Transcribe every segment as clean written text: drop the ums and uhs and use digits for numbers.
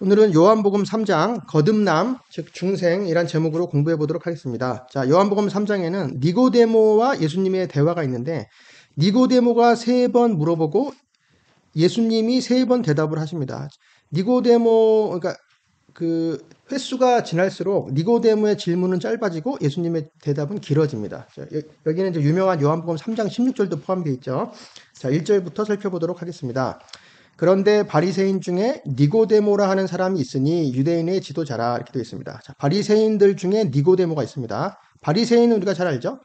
오늘은 요한복음 3장 거듭남, 즉 중생이란 제목으로 공부해 보도록 하겠습니다. 자, 요한복음 3장에는 니고데모와 예수님의 대화가 있는데 니고데모가 3번 물어보고 예수님이 3번 대답을 하십니다. 니고데모, 그러니까 그 횟수가 지날수록 니고데모의 질문은 짧아지고 예수님의 대답은 길어집니다. 자, 여기는 이제 유명한 요한복음 3장 16절도 포함되어 있죠. 자, 1절부터 살펴보도록 하겠습니다. 그런데 바리새인 중에 니고데모라 하는 사람이 있으니 유대인의 지도자라 이렇게 되어 있습니다. 자, 바리새인들 중에 니고데모가 있습니다. 바리새인은 우리가 잘 알죠?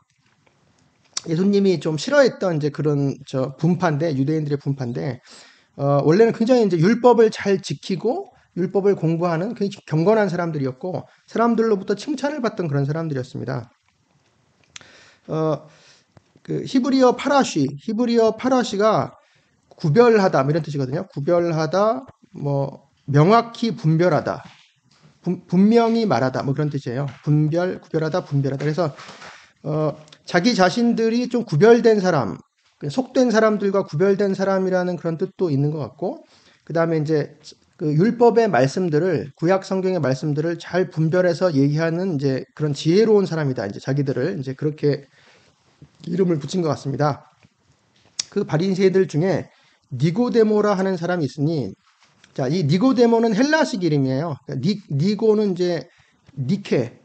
예수님이 좀 싫어했던 이제 그런 분파인데, 유대인들의 분파인데, 원래는 굉장히 이제 율법을 잘 지키고 율법을 공부하는 굉장히 경건한 사람들이었고 사람들로부터 칭찬을 받던 그런 사람들이었습니다. 그 히브리어 파라시가 구별하다 뭐 이런 뜻이거든요. 구별하다, 뭐 명확히 분별하다, 분명히 말하다 뭐 그런 뜻이에요. 구별하다, 분별하다. 그래서 자기 자신들이 좀 구별된 사람, 속된 사람들과 구별된 사람이라는 그런 뜻도 있는 것 같고, 그 다음에 이제 그 율법의 말씀들을, 구약 성경의 말씀들을 잘 분별해서 얘기하는 이제 그런 지혜로운 사람이다. 이제 자기들을 이제 그렇게 이름을 붙인 것 같습니다. 그 바리새인들 중에 니고데모라 하는 사람이 있으니, 자, 이 니고데모는 헬라식 이름이에요. 니고는 이제 니케,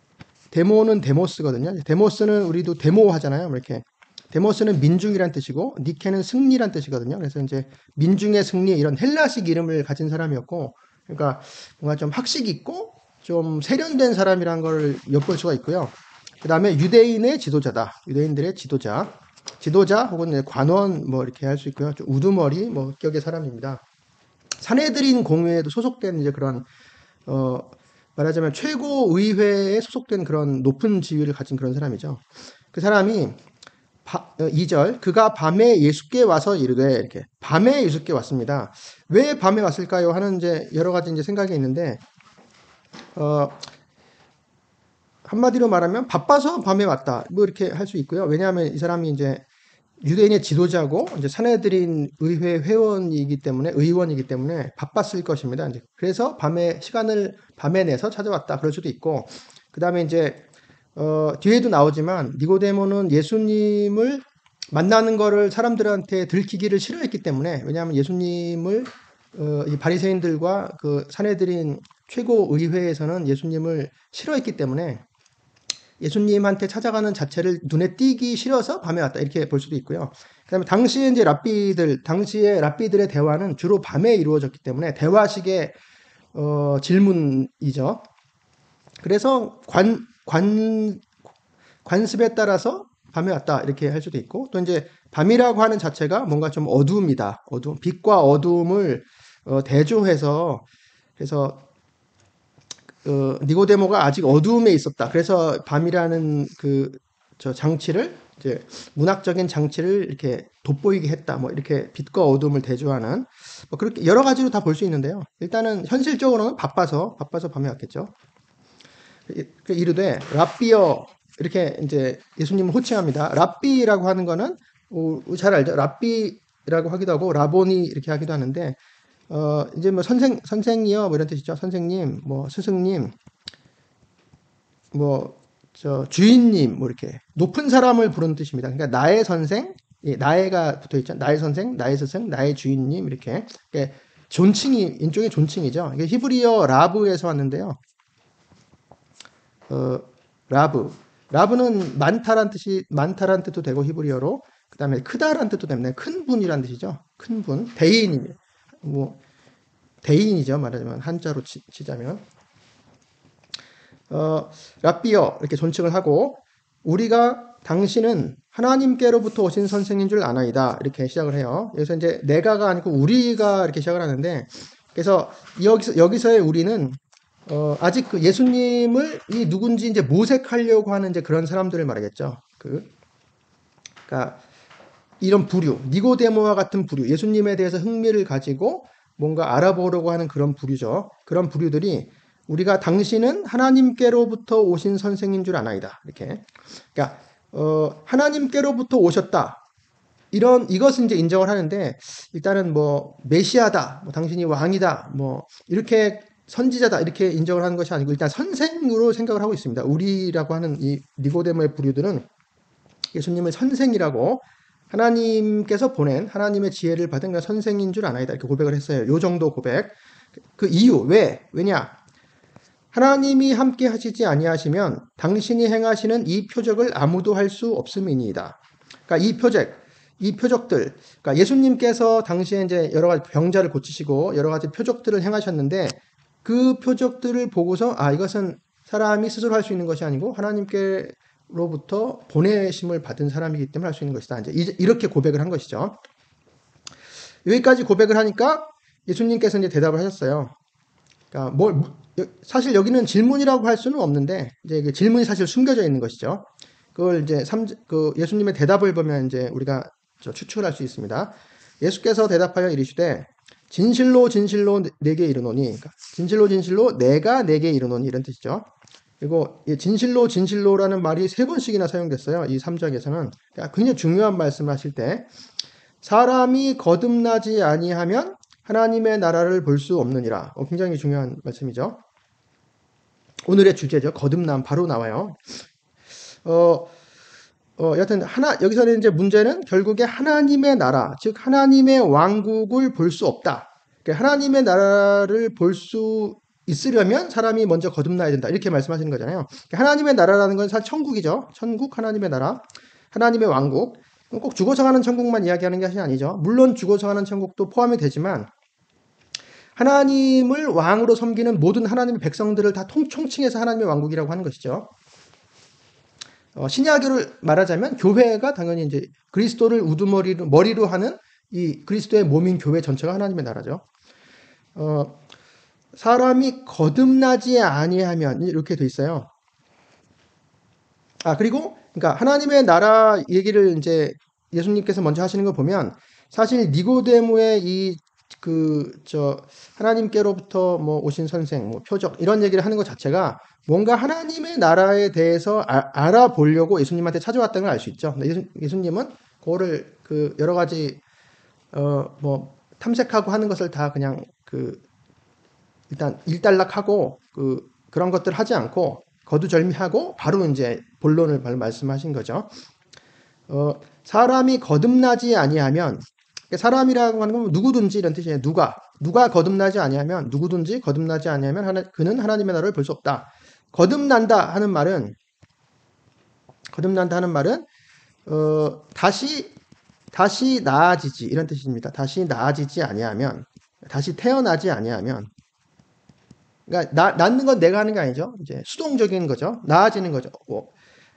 데모는 데모스거든요. 데모스는 우리도 데모 하잖아요. 이렇게. 데모스는 민중이란 뜻이고, 니케는 승리란 뜻이거든요. 그래서 이제 민중의 승리, 이런 헬라식 이름을 가진 사람이었고, 그러니까 뭔가 좀 학식 있고, 좀 세련된 사람이란 걸 엿볼 수가 있고요. 그 다음에 유대인의 지도자다. 유대인들의 지도자 혹은 관원 뭐 이렇게 할 수 있고요. 좀 우두머리 뭐 격의 사람입니다. 사내들인 공회에도 소속된 이제 그런 말하자면 최고 의회에 소속된 그런 높은 지위를 가진 그런 사람이죠. 그 사람이 2절 그가 밤에 예수께 와서 이르되 이렇게 밤에 예수께 왔습니다. 왜 밤에 왔을까요? 하는 이제 여러 가지 이제 생각이 있는데 한마디로 말하면 바빠서 밤에 왔다. 뭐 이렇게 할 수 있고요. 왜냐하면 이 사람이 이제 유대인의 지도자고 이제 사내들인 의회 의원이기 때문에 바빴을 것입니다. 이제 그래서 시간을 밤에 내서 찾아왔다. 그럴 수도 있고, 그 다음에 이제 뒤에도 나오지만 니고데모는 예수님을 만나는 거를 사람들한테 들키기를 싫어했기 때문에, 왜냐하면 예수님을 이 바리새인들과 그 사내들인 최고 의회에서는 예수님을 싫어했기 때문에 예수님한테 찾아가는 자체를 눈에 띄기 싫어서 밤에 왔다. 이렇게 볼 수도 있고요. 그 다음에 당시에 이제 당시에 랍비들의 대화는 주로 밤에 이루어졌기 때문에 대화식의 질문이죠. 그래서 관습에 따라서 밤에 왔다. 이렇게 할 수도 있고, 또 이제 밤이라고 하는 자체가 뭔가 좀 어두움이다. 빛과 어두움을 대조해서, 그래서 니고데모가 아직 어두움에 있었다. 그래서 밤이라는 장치를 이제 문학적인 장치를 이렇게 돋보이게 했다. 뭐 이렇게 빛과 어두움을 대조하는 뭐 그렇게 여러 가지로 다 볼 수 있는데요. 일단은 현실적으로는 바빠서 밤에 왔겠죠. 이르되 랍비여 이렇게 이제 예수님을 호칭합니다. 랍비라고 하는 거는 잘 알죠. 랍비라고 하기도 하고 라보니 이렇게 하기도 하는데 이제 뭐 선생이요 뭐 이런 뜻이죠. 선생님, 뭐 스승님, 뭐 주인님 뭐 이렇게 높은 사람을 부르는 뜻입니다. 그러니까 나의 선생, 나의가 붙어 있죠. 나의 선생, 나의 스승, 나의 주인님 이렇게. 그러니까 일종의 존칭이죠. 이게 히브리어 라브에서 왔는데요. 라브는 많다란 뜻도 되고 히브리어로, 그다음에 크다란 뜻도 되는데 큰 분이란 뜻이죠. 큰 분, 대인입니다. 뭐 대인이죠. 말하자면 한자로 치자면 랍비어 이렇게 존칭을 하고, 우리가 당신은 하나님께로부터 오신 선생인 줄 아나이다. 이렇게 시작을 해요. 그래서 이제 내가가 아니고 우리가 이렇게 시작을 하는데, 그래서 여기서의 우리는 아직 그 예수님을 누군지 이제 모색하려고 하는 이제 그런 사람들을 말하겠죠. 그러니까 이런 부류, 니고데모와 같은 부류, 예수님에 대해서 흥미를 가지고 뭔가 알아보려고 하는 그런 부류죠. 그런 부류들이 우리가 당신은 하나님께로부터 오신 선생인 줄 아나이다. 이렇게. 그러니까 하나님께로부터 오셨다. 이것은 이제 인정을 하는데, 일단은 뭐 메시아다, 뭐 당신이 왕이다, 뭐 이렇게 선지자다 이렇게 인정을 하는 것이 아니고 일단 선생으로 생각을 하고 있습니다. 우리라고 하는 이 니고데모의 부류들은 예수님을 선생이라고 하나님께서 보낸 하나님의 지혜를 받은 그런 선생인 줄 아나이다 이렇게 고백을 했어요. 요 정도 고백. 그 이유 왜냐? 하나님이 함께 하시지 아니하시면 당신이 행하시는 이 표적을 아무도 할 수 없음이니이다. 그러니까 이 표적들, 그러니까 예수님께서 당시에 이제 여러 가지 병자를 고치시고 여러 가지 표적들을 행하셨는데 그 표적들을 보고서 이것은 사람이 스스로 할 수 있는 것이 아니고 하나님께로부터 보내심을 받은 사람이기 때문에 할 수 있는 것이다. 이제 이렇게 고백을 한 것이죠. 여기까지 고백을 하니까 예수님께서 이제 대답을 하셨어요. 그러니까 사실 여기는 질문이라고 할 수는 없는데 이제 그 질문이 사실 숨겨져 있는 것이죠. 그걸 이제 예수님의 대답을 보면 이제 우리가 추측을 할 수 있습니다. 예수께서 대답하여 이르시되 진실로 진실로 내게 이르노니, 그러니까 진실로 진실로 내가 내게 이르노니 이런 뜻이죠. 그리고 진실로 진실로라는 말이 3번씩이나 사용됐어요. 이 3장에서는 그러니까 굉장히 중요한 말씀을 하실 때 사람이 거듭나지 아니하면 하나님의 나라를 볼 수 없느니라. 굉장히 중요한 말씀이죠. 오늘의 주제죠. 거듭남 바로 나와요. 여하튼 여기서는 이제 문제는 결국에 하나님의 나라, 즉 하나님의 왕국을 볼 수 없다. 그러니까 하나님의 나라를 볼 수 있으려면 사람이 먼저 거듭나야 된다. 이렇게 말씀하시는 거잖아요. 그러니까 하나님의 나라라는 건 사실 천국이죠. 천국, 하나님의 나라, 하나님의 왕국. 꼭 죽어서 가는 천국만 이야기하는 것이 아니죠. 물론 죽어서 가는 천국도 포함이 되지만 하나님을 왕으로 섬기는 모든 하나님의 백성들을 다 총칭해서 하나님의 왕국이라고 하는 것이죠. 신약으로 말하자면 교회가 당연히 이제 그리스도를 머리로 하는 이 그리스도의 몸인 교회 전체가 하나님의 나라죠. 사람이 거듭나지 아니하면 이렇게 돼 있어요. 그리고 그러니까 하나님의 나라 얘기를 이제 예수님께서 먼저 하시는 걸 보면 사실 니고데모의 하나님께로부터 오신 선생, 표적 이런 얘기를 하는 것 자체가 뭔가 하나님의 나라에 대해서 알아보려고 예수님한테 찾아왔다는 걸 알 수 있죠. 예수님은 그거를 여러 가지 탐색하고 하는 것을 다 그냥 일단 일단락하고 그런 것들 하지 않고 거두절미하고 바로 이제 본론을 말씀하신 거죠. 사람이 거듭나지 아니하면 사람이라고 하는 건 누구든지 이런 뜻이에요. 누가 거듭나지 아니하면 누구든지 거듭나지 아니하면 그는 하나님의 나라를 볼 수 없다. 거듭난다 하는 말은 다시 나아지지 이런 뜻입니다. 다시 나아지지 아니하면 다시 태어나지 아니하면 그러니까 낳는 건 내가 하는 게 아니죠. 이제 수동적인 거죠. 나아지는 거죠.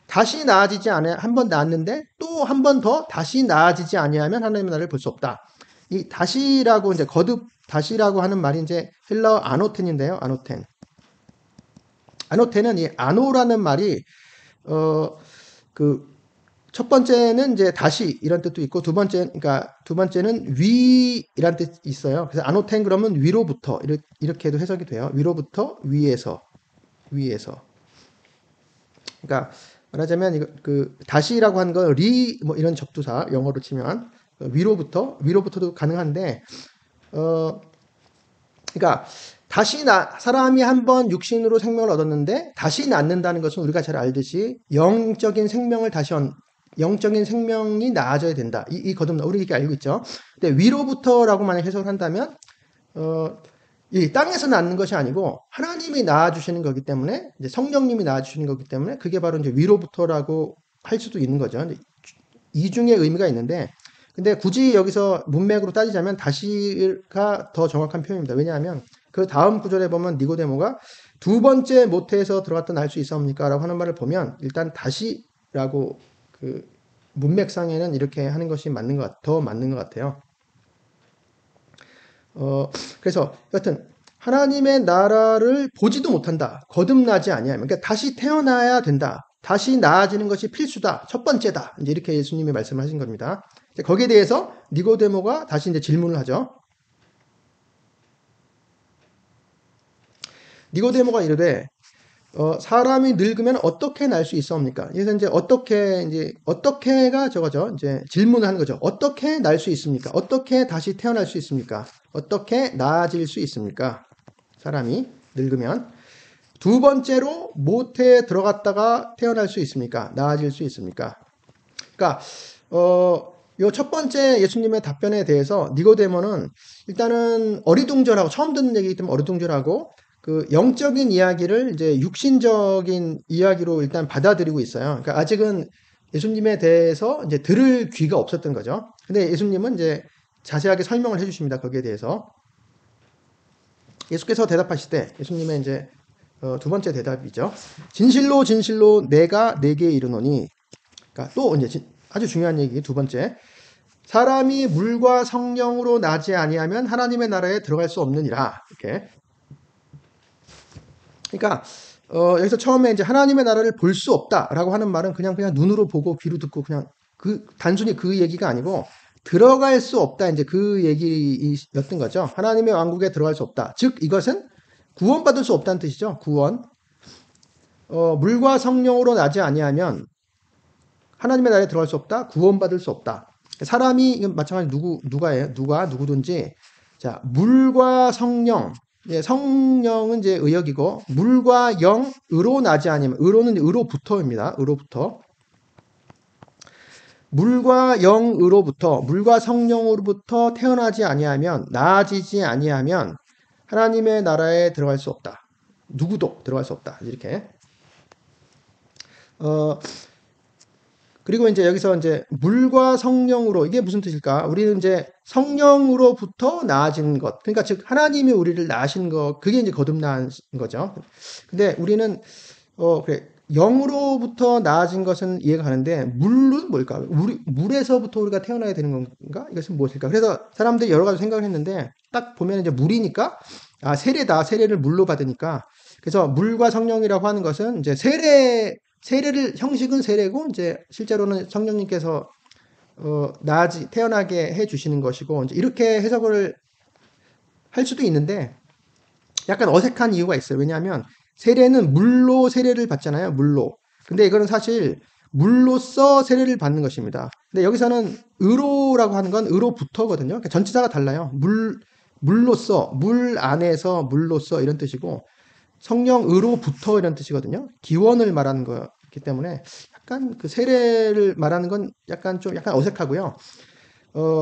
다시 나아지지 않아 한 번 낳았는데 또 한 번 더 다시 나아지지 아니하면 하나님의 나라를 볼 수 없다. 이 다시라고 이제 다시라고 하는 말이 이제 헬라어 아노텐인데요. 아노텐은 이 아노라는 말이 첫 번째는 이제 다시 이런 뜻도 있고 두 번째는 위이란 뜻이 있어요. 그래서 아노텐 그러면 위로부터 이렇게도 해석이 돼요. 위로부터 위에서. 그러니까 말하자면 다시라고 하는 거 이런 접두사 영어로 치면 위로부터도 가능한데 그러니까 사람이 한번 육신으로 생명을 얻었는데 다시 낳는다는 것은 우리가 잘 알듯이 영적인 생명이 나아져야 된다. 이 거듭나 우리 이렇게 알고 있죠. 근데 위로부터라고 만약 해석을 한다면 이 땅에서 낳는 것이 아니고 하나님이 낳아주시는 거기 때문에 이제 성령님이 낳아주시는 거기 때문에 그게 바로 이제 위로부터라고 할 수도 있는 거죠. 이중의 의미가 있는데 근데 굳이 여기서 문맥으로 따지자면 다시가 더 정확한 표현입니다. 왜냐하면 그 다음 구절에 보면 니고데모가 두 번째 모태에서 들어갔다 날 수 있사옵니까? 라고 하는 말을 보면 일단 다시라고 문맥상에는 이렇게 하는 것이 더 맞는 것 같아요. 그래서 여튼 하나님의 나라를 보지도 못한다. 거듭나지 아니하면 그러니까 다시 태어나야 된다. 다시 나아지는 것이 필수다. 첫 번째다. 이제 이렇게 예수님이 말씀하신 겁니다. 거기에 대해서 니고데모가 다시 이제 질문을 하죠. 니고데모가 이르되 사람이 늙으면 어떻게 날 수 있사옵니까? 그래서 이제 어떻게가 저거죠. 이제 질문을 하는 거죠. 어떻게 날 수 있습니까? 어떻게 다시 태어날 수 있습니까? 어떻게 나아질 수 있습니까? 사람이 늙으면. 두 번째로 모태에 들어갔다가 태어날 수 있습니까? 나아질 수 있습니까? 그러니까 요 첫 번째 예수님의 답변에 대해서 니고데모는 일단은 어리둥절하고 처음 듣는 얘기이기 때문에 어리둥절하고 그 영적인 이야기를 이제 육신적인 이야기로 일단 받아들이고 있어요. 그러니까 아직은 예수님에 대해서 이제 들을 귀가 없었던 거죠. 근데 예수님은 이제 자세하게 설명을 해주십니다. 거기에 대해서. 예수께서 대답하실 때 예수님의 이제 두 번째 대답이죠. 진실로 진실로 내가 내게 이르노니. 그러니까 또 이제 아주 중요한 얘기 두 번째. 사람이 물과 성령으로 나지 아니하면 하나님의 나라에 들어갈 수 없느니라. 이렇게. 그러니까 여기서 처음에 이제 하나님의 나라를 볼 수 없다라고 하는 말은 그냥 눈으로 보고 귀로 듣고 그냥 단순히 그 얘기가 아니고 들어갈 수 없다 이제 그 얘기였던 거죠. 하나님의 왕국에 들어갈 수 없다. 즉 이것은 구원받을 수 없다는 뜻이죠. 구원. 물과 성령으로 나지 아니하면 하나님의 나라에 들어갈 수 없다. 구원받을 수 없다. 사람이 이건 마찬가지 누가예요. 누구든지 자 물과 성령 예, 성령은 이제 의역이고 물과 영으로 나지 아니면 의로는 의로부터입니다. 의로부터 물과 영으로부터 물과 성령으로부터 태어나지 아니하면 나아지지 아니하면 하나님의 나라에 들어갈 수 없다. 누구도 들어갈 수 없다. 이렇게 그리고 이제 여기서 이제 물과 성령으로 이게 무슨 뜻일까? 우리는 이제 성령으로부터 나아진 것. 그러니까 즉 하나님이 우리를 낳으신 것 그게 이제 거듭난 거죠. 근데 우리는 그래 영으로부터 나아진 것은 이해가 가는데 물은 뭘까? 물에서부터 우리가 태어나야 되는 건가? 이것은 무엇일까? 그래서 사람들이 여러 가지 생각을 했는데 딱 보면 이제 물이니까 아 세례다. 세례를 물로 받으니까 그래서 물과 성령이라고 하는 것은 이제 세례를 형식은 세례고 이제 실제로는 성령님께서 태어나게 해 주시는 것이고 이제 이렇게 해석을 할 수도 있는데 약간 어색한 이유가 있어요. 왜냐하면 세례는 물로 세례를 받잖아요. 물로. 근데 이거는 사실 물로써 세례를 받는 것입니다. 근데 여기서는 의로라고 하는 건 의로부터거든요. 그러니까 전치사가 달라요. 물로써, 물 안에서 물로써 이런 뜻이고 성령으로부터 이런 뜻이거든요. 기원을 말하는 거기 때문에 약간 그 세례를 말하는 건 약간 어색하고요.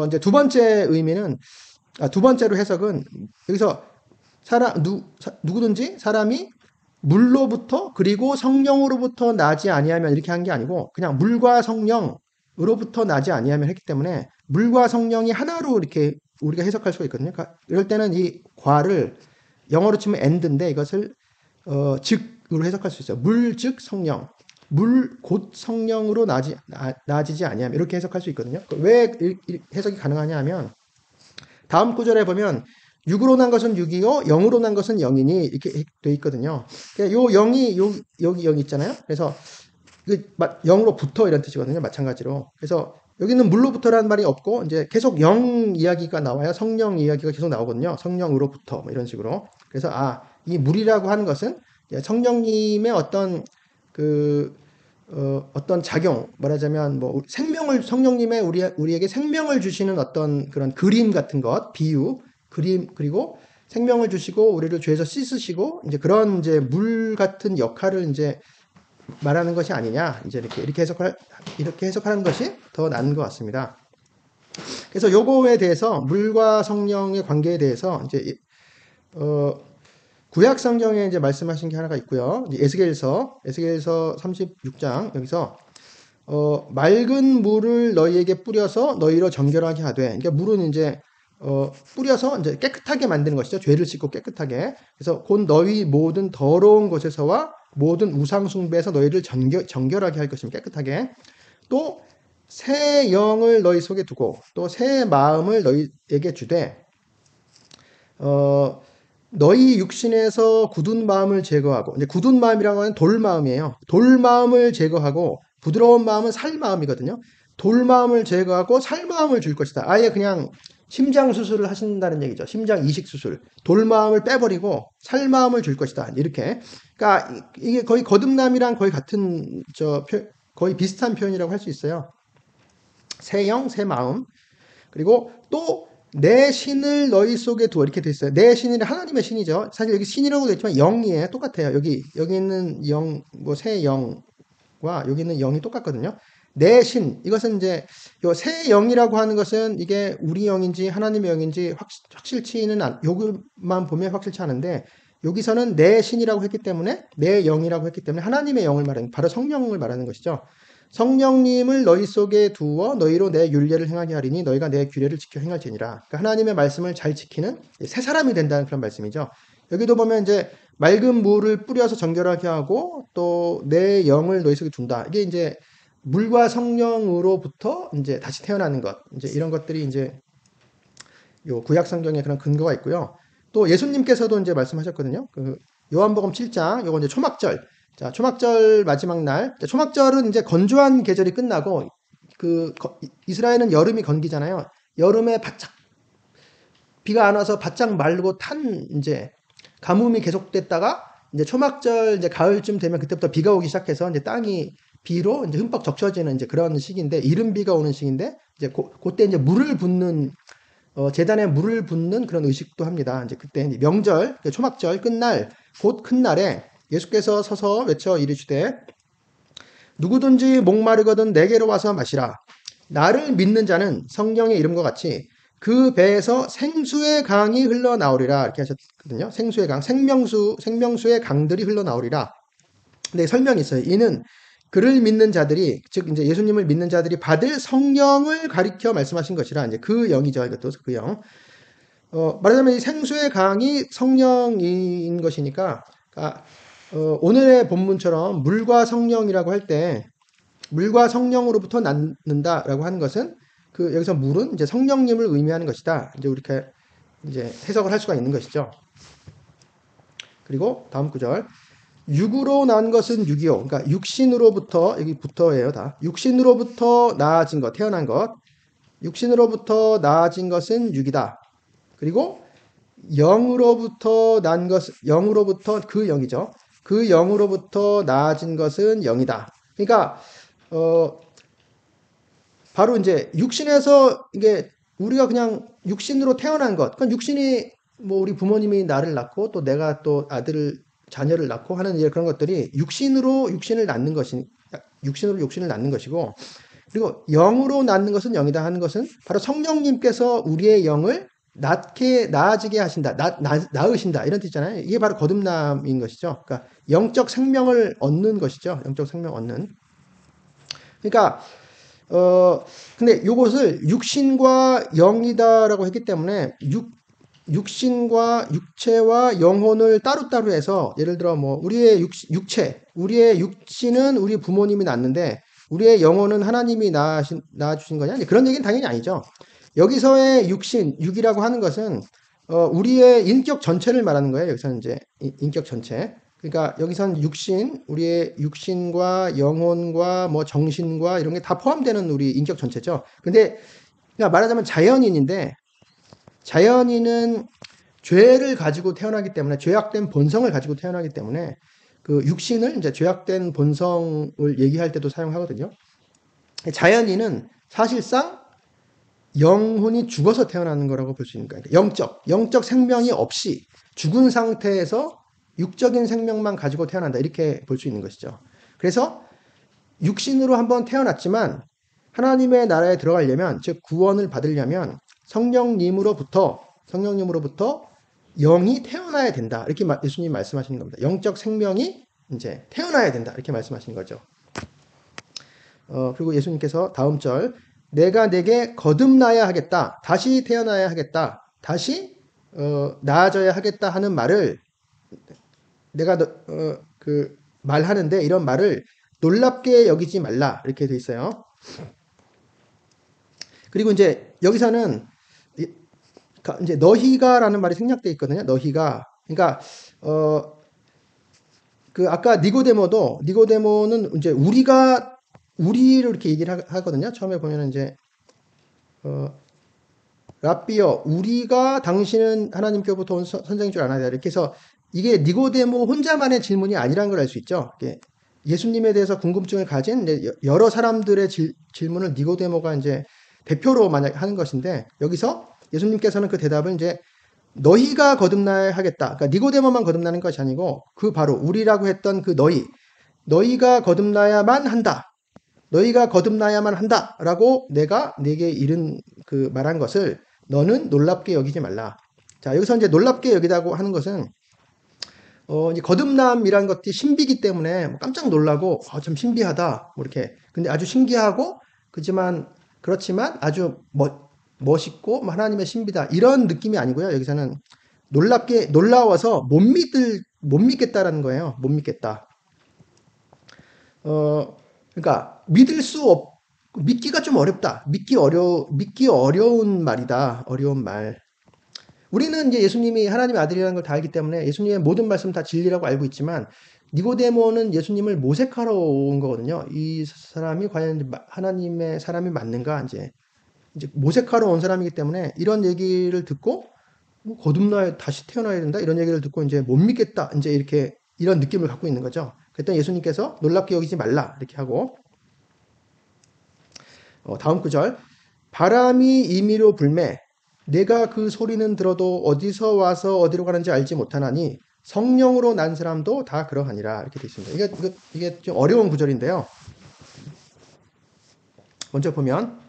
이제 두 번째 의미는 두 번째로 해석은 여기서 누구든지 사람이 물로부터 그리고 성령으로부터 나지 아니하면 이렇게 한 게 아니고 그냥 물과 성령으로부터 나지 아니하면 했기 때문에 물과 성령이 하나로 이렇게 우리가 해석할 수가 있거든요. 그러니까 이럴 때는 이 과를 영어로 치면 and인데 이것을 즉으로 해석할 수 있어요. 물 즉 성령. 물 곧 성령으로 나아지지 아니하면 이렇게 해석할 수 있거든요. 왜 해석이 가능하냐 하면 다음 구절에 보면 육으로 난 것은 육이요 영으로 난 것은 영이니 이렇게 돼 있거든요. 요 영이 여기 영이 있잖아요. 그래서 영으로부터 이런 뜻이거든요. 마찬가지로. 그래서 여기는 물로부터라는 말이 없고 이제 계속 영 이야기가 나와요. 성령 이야기가 계속 나오거든요. 성령으로부터 뭐 이런 식으로. 그래서 이 물이라고 하는 것은 성령님의 어떤 어떤 작용, 말하자면 뭐 성령님의 우리에게 생명을 주시는 어떤 그런 그림 같은 것, 비유, 그림 그리고 생명을 주시고 우리를 죄에서 씻으시고 이제 그런 이제 물 같은 역할을 이제 말하는 것이 아니냐, 이제 이렇게 해석하는 것이 더 나은 것 같습니다. 그래서 요거에 대해서 물과 성령의 관계에 대해서 이제 구약 성경에 이제 말씀하신 게 하나가 있고요. 에스겔서 36장 여기서 맑은 물을 너희에게 뿌려서 너희로 정결하게 하되, 그러니까 물은 이제 뿌려서 이제 깨끗하게 만드는 것이죠. 죄를 씻고 깨끗하게. 그래서 곧 너희 모든 더러운 곳에서와 모든 우상 숭배에서 너희를 정결하게 할 것입니다. 깨끗하게. 또 새 영을 너희 속에 두고 또 새 마음을 너희에게 주되 너희 육신에서 굳은 마음을 제거하고, 이제 굳은 마음이라고 하는 돌 마음이에요. 돌 마음을 제거하고 부드러운 마음은 살 마음이거든요. 돌 마음을 제거하고 살 마음을 줄 것이다. 아예 그냥 심장 수술을 하신다는 얘기죠. 심장 이식 수술. 돌 마음을 빼버리고 살 마음을 줄 것이다. 이렇게. 그러니까 이게 거의 거듭남이랑 거의 같은 거의 비슷한 표현이라고 할 수 있어요. 새 영, 새 마음. 그리고 또 내 신을 너희 속에 두어 이렇게 돼 있어요. 내 신이 하나님의 신이죠. 사실 여기 신이라고 되어 있지만 영이에요. 똑같아요. 여기 있는 영, 뭐 새 영과 여기 있는 영이 똑같거든요. 내 신, 이것은 이제 요 새 영이라고 하는 것은 이게 우리 영인지 하나님의 영인지 확실치는 여기만 보면 확실치 않은데 여기서는 내 신이라고 했기 때문에 내 영이라고 했기 때문에 하나님의 영을 말하는 바로 성령을 말하는 것이죠. 성령님을 너희 속에 두어 너희로 내 율례를 행하게 하리니 너희가 내 규례를 지켜 행할지니라. 그러니까 하나님의 말씀을 잘 지키는 새 사람이 된다는 그런 말씀이죠. 여기도 보면 이제 맑은 물을 뿌려서 정결하게 하고 또 내 영을 너희 속에 둔다. 이게 이제 물과 성령으로부터 이제 다시 태어나는 것. 이제 이런 것들이 이제 요 구약 성경에 그런 근거가 있고요. 또 예수님께서도 이제 말씀하셨거든요. 그 요한복음 7장, 요거 이제 초막절. 자, 초막절 마지막 날. 초막절은 이제 건조한 계절이 끝나고 이스라엘은 여름이 건기잖아요. 여름에 바짝 비가 안 와서 바짝 말고 탄 이제 가뭄이 계속됐다가 이제 초막절 이제 가을쯤 되면 그때부터 비가 오기 시작해서 이제 땅이 비로 이제 흠뻑 적셔지는 이제 그런 시기인데 이른 비가 오는 시기인데 이제 그때 이제 물을 붓는 제단에 물을 붓는 그런 의식도 합니다. 이제 그때 명절, 초막절 끝날 곧 큰 날에 예수께서 서서 외쳐 이르시되 누구든지 목마르거든 내게로 와서 마시라. 나를 믿는 자는 성령의 이름과 같이 그 배에서 생수의 강이 흘러나오리라 이렇게 하셨거든요. 생수의 강, 생명수의 강들이 흘러나오리라. 근데 설명이 있어요. 이는 그를 믿는 자들이 즉 이제 예수님을 믿는 자들이 받을 성령을 가리켜 말씀하신 것이라 이제 그 영이죠. 이것도 그 영. 말하자면 이 생수의 강이 성령인 것이니까 오늘의 본문처럼 물과 성령이라고 할 때 물과 성령으로부터 낳는다라고 하는 것은 여기서 물은 이제 성령님을 의미하는 것이다. 이제 우리가 이제 해석을 할 수가 있는 것이죠. 그리고 다음 구절. 육으로 난 것은 육이요. 그러니까 육신으로부터 여기부터예요, 다. 육신으로부터 나아진 것, 태어난 것. 육신으로부터 나아진 것은 육이다. 그리고 영으로부터 난 것, 영으로부터 그 영이죠. 그 영으로부터 나아진 것은 영이다. 그러니까 바로 이제 육신에서 이게 우리가 그냥 육신으로 태어난 것. 그건 육신이 뭐 우리 부모님이 나를 낳고 또 내가 또 자녀를 낳고 하는 그런 것들이 육신으로 육신을 낳는 것이고 그리고 영으로 낳는 것은 영이다 하는 것은 바로 성령님께서 우리의 영을 나아지게 하신다, 낳으신다 이런 뜻이잖아요. 이게 바로 거듭남인 것이죠. 그러니까 영적 생명을 얻는 것이죠. 영적 생명 얻는. 그러니까 근데 요것을 육신과 영이다라고 했기 때문에 육신과 육체와 영혼을 따로따로 해서 예를 들어 뭐 우리의 우리의 육신은 우리 부모님이 낳는데 우리의 영혼은 하나님이 낳아주신 거냐? 그런 얘기는 당연히 아니죠. 여기서의 육이라고 하는 것은 우리의 인격 전체를 말하는 거예요. 여기서는 이제 인격 전체. 그러니까 여기서는 우리의 육신과 영혼과 뭐 정신과 이런 게 다 포함되는 우리 인격 전체죠. 근데 그러니까 말하자면 자연인은 죄를 가지고 태어나기 때문에 죄악된 본성을 가지고 태어나기 때문에 그 육신을 이제 죄악된 본성을 얘기할 때도 사용하거든요. 자연인은 사실상 영혼이 죽어서 태어나는 거라고 볼 수 있는 거예요. 영적 생명이 없이 죽은 상태에서 육적인 생명만 가지고 태어난다. 이렇게 볼 수 있는 것이죠. 그래서 육신으로 한번 태어났지만 하나님의 나라에 들어가려면 즉 구원을 받으려면 성령님으로부터 영이 태어나야 된다. 이렇게 예수님이 말씀하시는 겁니다. 영적 생명이 이제 태어나야 된다. 이렇게 말씀하시는 거죠. 그리고 예수님께서 다음 절 내가 내게 거듭나야 하겠다. 다시 태어나야 하겠다. 다시 나아져야 하겠다 하는 말을 내가 말하는데 이런 말을 놀랍게 여기지 말라. 이렇게 돼 있어요. 그리고 이제 여기서는 이제 너희가라는 말이 생략되어 있거든요. 너희가. 그러니까 아까 니고데모는 이제 우리를 이렇게 얘기를 하거든요. 처음에 보면은 이제 랍비여 우리가 당신은 하나님께로부터 온 선생인 줄 아나이다. 이렇게 해서 이게 니고데모 혼자만의 질문이 아니라는 걸 알 수 있죠. 예수님에 대해서 궁금증을 가진 여러 사람들의 질문을 니고데모가 이제 대표로 만약 하는 것인데 여기서 예수님께서는 그 대답을 이제 너희가 거듭나야 하겠다. 그러니까 니고데모만 거듭나는 것이 아니고 그 바로 우리라고 했던 그 너희가 거듭나야만 한다. 너희가 거듭나야만 한다라고 내가 네게 이른 그 말한 것을 너는 놀랍게 여기지 말라. 자, 여기서 이제 놀랍게 여기다고 하는 것은 이제 거듭남이란 것이 신비기 때문에 뭐 깜짝 놀라고 참 신비하다 뭐 이렇게 근데 아주 신기하고 그렇지만 아주 멋있고 뭐 하나님의 신비다 이런 느낌이 아니고요. 여기서는 놀라워서 못 믿겠다라는 거예요. 못 믿겠다. 그러니까 믿기가 좀 어렵다. 믿기 어려운 말이다. 어려운 말. 우리는 이제 예수님이 하나님의 아들이라는 걸 다 알기 때문에 예수님의 모든 말씀 다 진리라고 알고 있지만 니고데모는 예수님을 모색하러 온 거거든요. 이 사람이 과연 하나님의 사람이 맞는가 이제 모색하러 온 사람이기 때문에 이런 얘기를 듣고 거듭나야 다시 태어나야 된다 이런 얘기를 듣고 이제 못 믿겠다 이제 이렇게 이런 느낌을 갖고 있는 거죠. 그랬더니 예수님께서 놀랍게 여기지 말라 이렇게 하고 다음 구절 바람이 임의로 불매 내가 그 소리는 들어도 어디서 와서 어디로 가는지 알지 못하나니 성령으로 난 사람도 다 그러하니라 이렇게 되어 있습니다. 이게 좀 어려운 구절인데요. 먼저 보면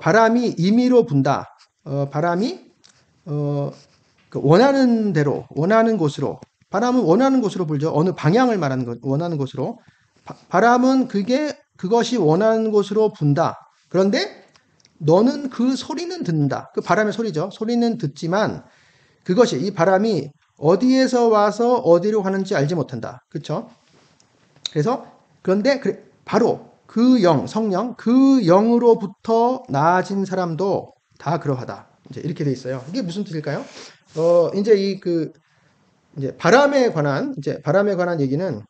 바람이 임의로 분다. 바람이 원하는 대로 원하는 곳으로 바람은 원하는 곳으로 불죠. 어느 방향을 말하는 것 원하는 곳으로 바람은 그것이 원하는 곳으로 분다. 그런데 너는 그 소리는 듣는다. 그 바람의 소리죠. 소리는 듣지만 이 바람이 어디에서 와서 어디로 가는지 알지 못한다. 그렇죠? 그런데 바로 그 성령, 그 영으로부터 나아진 사람도 다 그러하다. 이제 이렇게 돼 있어요. 이게 무슨 뜻일까요? 이제 이제 바람에 관한 얘기는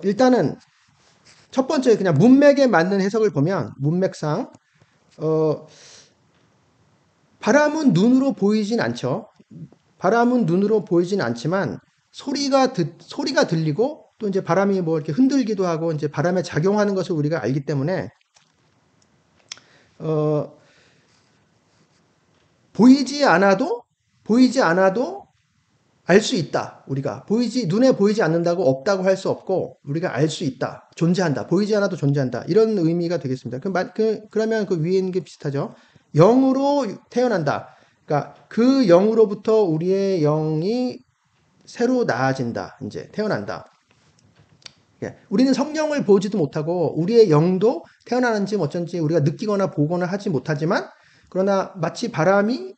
일단은 첫 번째 그냥 문맥에 맞는 해석을 보면 문맥상 바람은 눈으로 보이진 않죠. 바람은 눈으로 보이진 않지만 소리가 들리고 또 이제 바람이 뭐 이렇게 흔들기도 하고 이제 바람에 작용하는 것을 우리가 알기 때문에 보이지 않아도 알 수 있다. 우리가 눈에 보이지 않는다고 없다고 할 수 없고 우리가 알 수 있다. 존재한다. 보이지 않아도 존재한다. 이런 의미가 되겠습니다. 그러면 그 위에 있는 게 비슷하죠. 영으로 태어난다. 그러니까 그 영으로부터 우리의 영이 새로 나아진다. 이제 태어난다. 우리는 성령을 보지도 못하고 우리의 영도 태어나는지 어쩐지 우리가 느끼거나 보거나 하지 못하지만 그러나 마치 바람이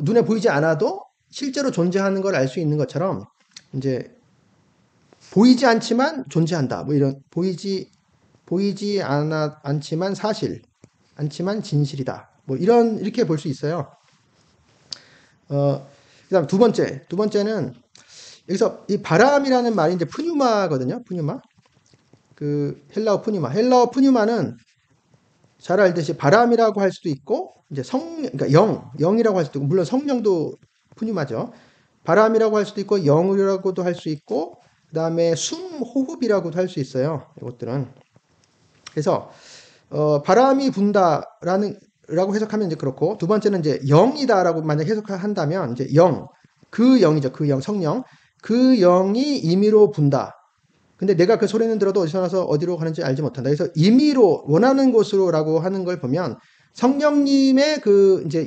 눈에 보이지 않아도 실제로 존재하는 걸 알 수 있는 것처럼 이제 보이지 않지만 존재한다. 뭐 이런 보이지 않지만 않지만 진실이다. 뭐 이렇게 볼 수 있어요. 그다음 두 번째는 여기서 이 바람이라는 말이 이제 푸뉴마거든요. 푸뉴마. 그 헬라어 푸뉴마는 잘 알듯이 바람이라고 할 수도 있고 이제 그러니까 영이라고 할 수도 있고 물론 성령도 푸뉴마죠. 바람이라고 할 수도 있고 영이라고도 할 수 있고 그다음에 호흡이라고도 할 수 있어요. 이것들은. 그래서 바람이 분다라고 해석하면 이제 그렇고 두 번째는 이제 영이다라고 만약 해석한다면 이제 그 영이죠. 그 영, 성령. 그 영이 임의로 분다. 근데 내가 그 소리는 들어도 어디서 나서 어디로 가는지 알지 못한다. 그래서 임의로 원하는 곳으로라고 하는 걸 보면 성령님의 이제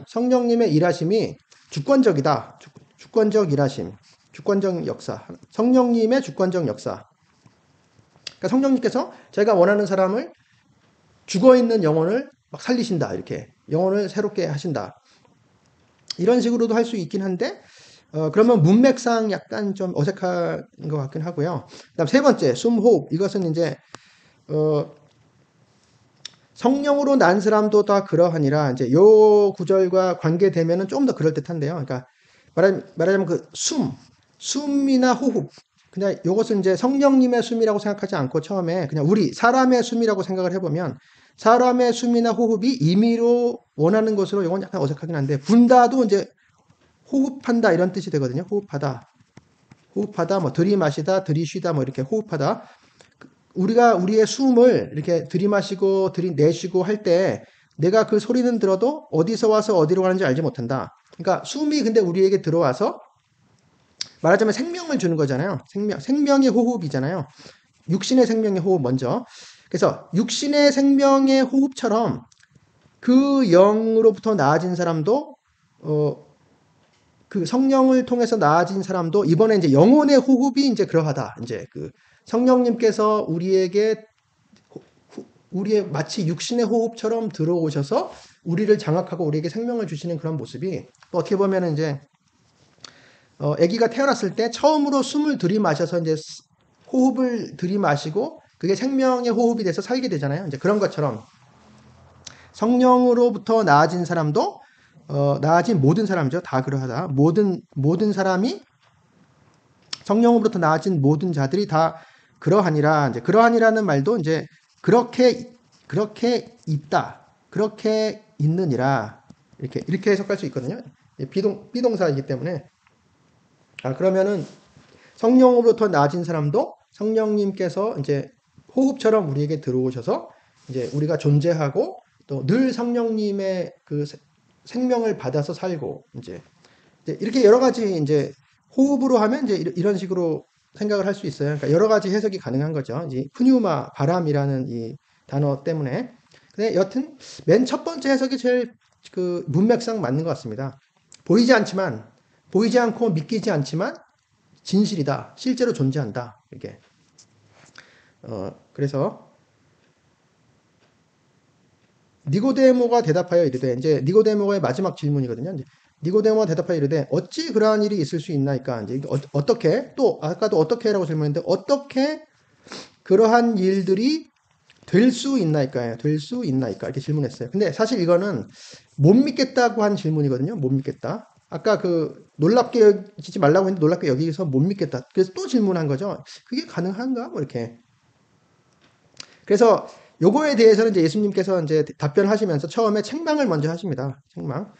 성령님의 일하심이 주권적이다. 주권적 일하심, 주권적 역사, 성령님의 주권적 역사. 그러니까 성령님께서 자기가 원하는 사람을 죽어 있는 영혼을 막 살리신다. 이렇게 영혼을 새롭게 하신다. 이런 식으로도 할 수 있긴 한데 그러면 문맥상 약간 좀 어색한 것 같긴 하고요. 그다음 세 번째 호흡. 이것은 이제 성령으로 난 사람도 다 그러하니라. 이제 요 구절과 관계되면은 좀 더 그럴 듯한데요. 그러니까 말하자면 그 숨이나 호흡. 그냥 요것은 이제 성령님의 숨이라고 생각하지 않고 처음에 그냥 우리 사람의 숨이라고 생각을 해보면 사람의 숨이나 호흡이 임의로 원하는 것으로 이건 약간 어색하긴 한데 분다도 이제 호흡한다 이런 뜻이 되거든요. 호흡하다, 뭐 들이마시다, 들이쉬다, 뭐 이렇게 호흡하다. 우리가 우리의 숨을 이렇게 들이마시고 들이내쉬고 할 때 내가 그 소리는 들어도 어디서 와서 어디로 가는지 알지 못한다. 그러니까 숨이 근데 우리에게 들어와서 말하자면 생명을 주는 거잖아요. 생명의 호흡이잖아요. 육신의 생명의 호흡 먼저. 그래서 육신의 생명의 호흡처럼 그 영으로부터 나아진 사람도 그 성령을 통해서 나아진 사람도 이번에 이제 영혼의 호흡이 이제 그러하다. 이제 그 성령님께서 우리의 마치 육신의 호흡처럼 들어오셔서 우리를 장악하고 우리에게 생명을 주시는 그런 모습이 어떻게 보면 이제 아기가 태어났을 때 처음으로 숨을 들이마셔서 이제 호흡을 들이마시고 그게 생명의 호흡이 돼서 살게 되잖아요. 이제 그런 것처럼 성령으로부터 나아진 사람도 나아진 모든 사람이죠. 다 그러하다. 모든 사람이 성령으로부터 나아진 모든 자들이 다 그러하니라. 이제 그러하니라는 말도 이제 그렇게 있다. 그렇게 있느니라. 이렇게 해석할 수 있거든요. 비동사이기 때문에. 그러면은 성령으로부터 나아진 사람도 성령님께서 이제 호흡처럼 우리에게 들어오셔서 이제 우리가 존재하고 또 늘 성령님의 그 생명을 받아서 살고 이제 이렇게 여러 가지 이제 호흡으로 하면 이제 이런 식으로 생각을 할 수 있어요. 그러니까 여러 가지 해석이 가능한 거죠. 이제 푸뉴마 바람이라는 이 단어 때문에. 근데 여튼 맨 첫 번째 해석이 제일 그 문맥상 맞는 것 같습니다. 보이지 않고 믿기지 않지만 진실이다. 실제로 존재한다. 이게. 그래서 니고데모가 대답하여 이르되 이제 니고데모의 마지막 질문이거든요. 이제 니고데모가 대답하여 이르되 어찌 그러한 일이 있을 수 있나이까? 이제 어떻게 또 아까도 어떻게라고 질문했는데 어떻게 그러한 일들이 될 수 있나이까요? 될 수 있나이까? 이렇게 질문했어요. 근데 사실 이거는 못 믿겠다고 한 질문이거든요. 못 믿겠다. 아까 그 놀랍게 여기지 말라고 했는데 놀랍게 여기서 못 믿겠다. 그래서 또 질문한 거죠. 그게 가능한가? 뭐 이렇게. 그래서 요거에 대해서는 이제 예수님께서 이제 답변하시면서 처음에 책망을 먼저 하십니다. 책망.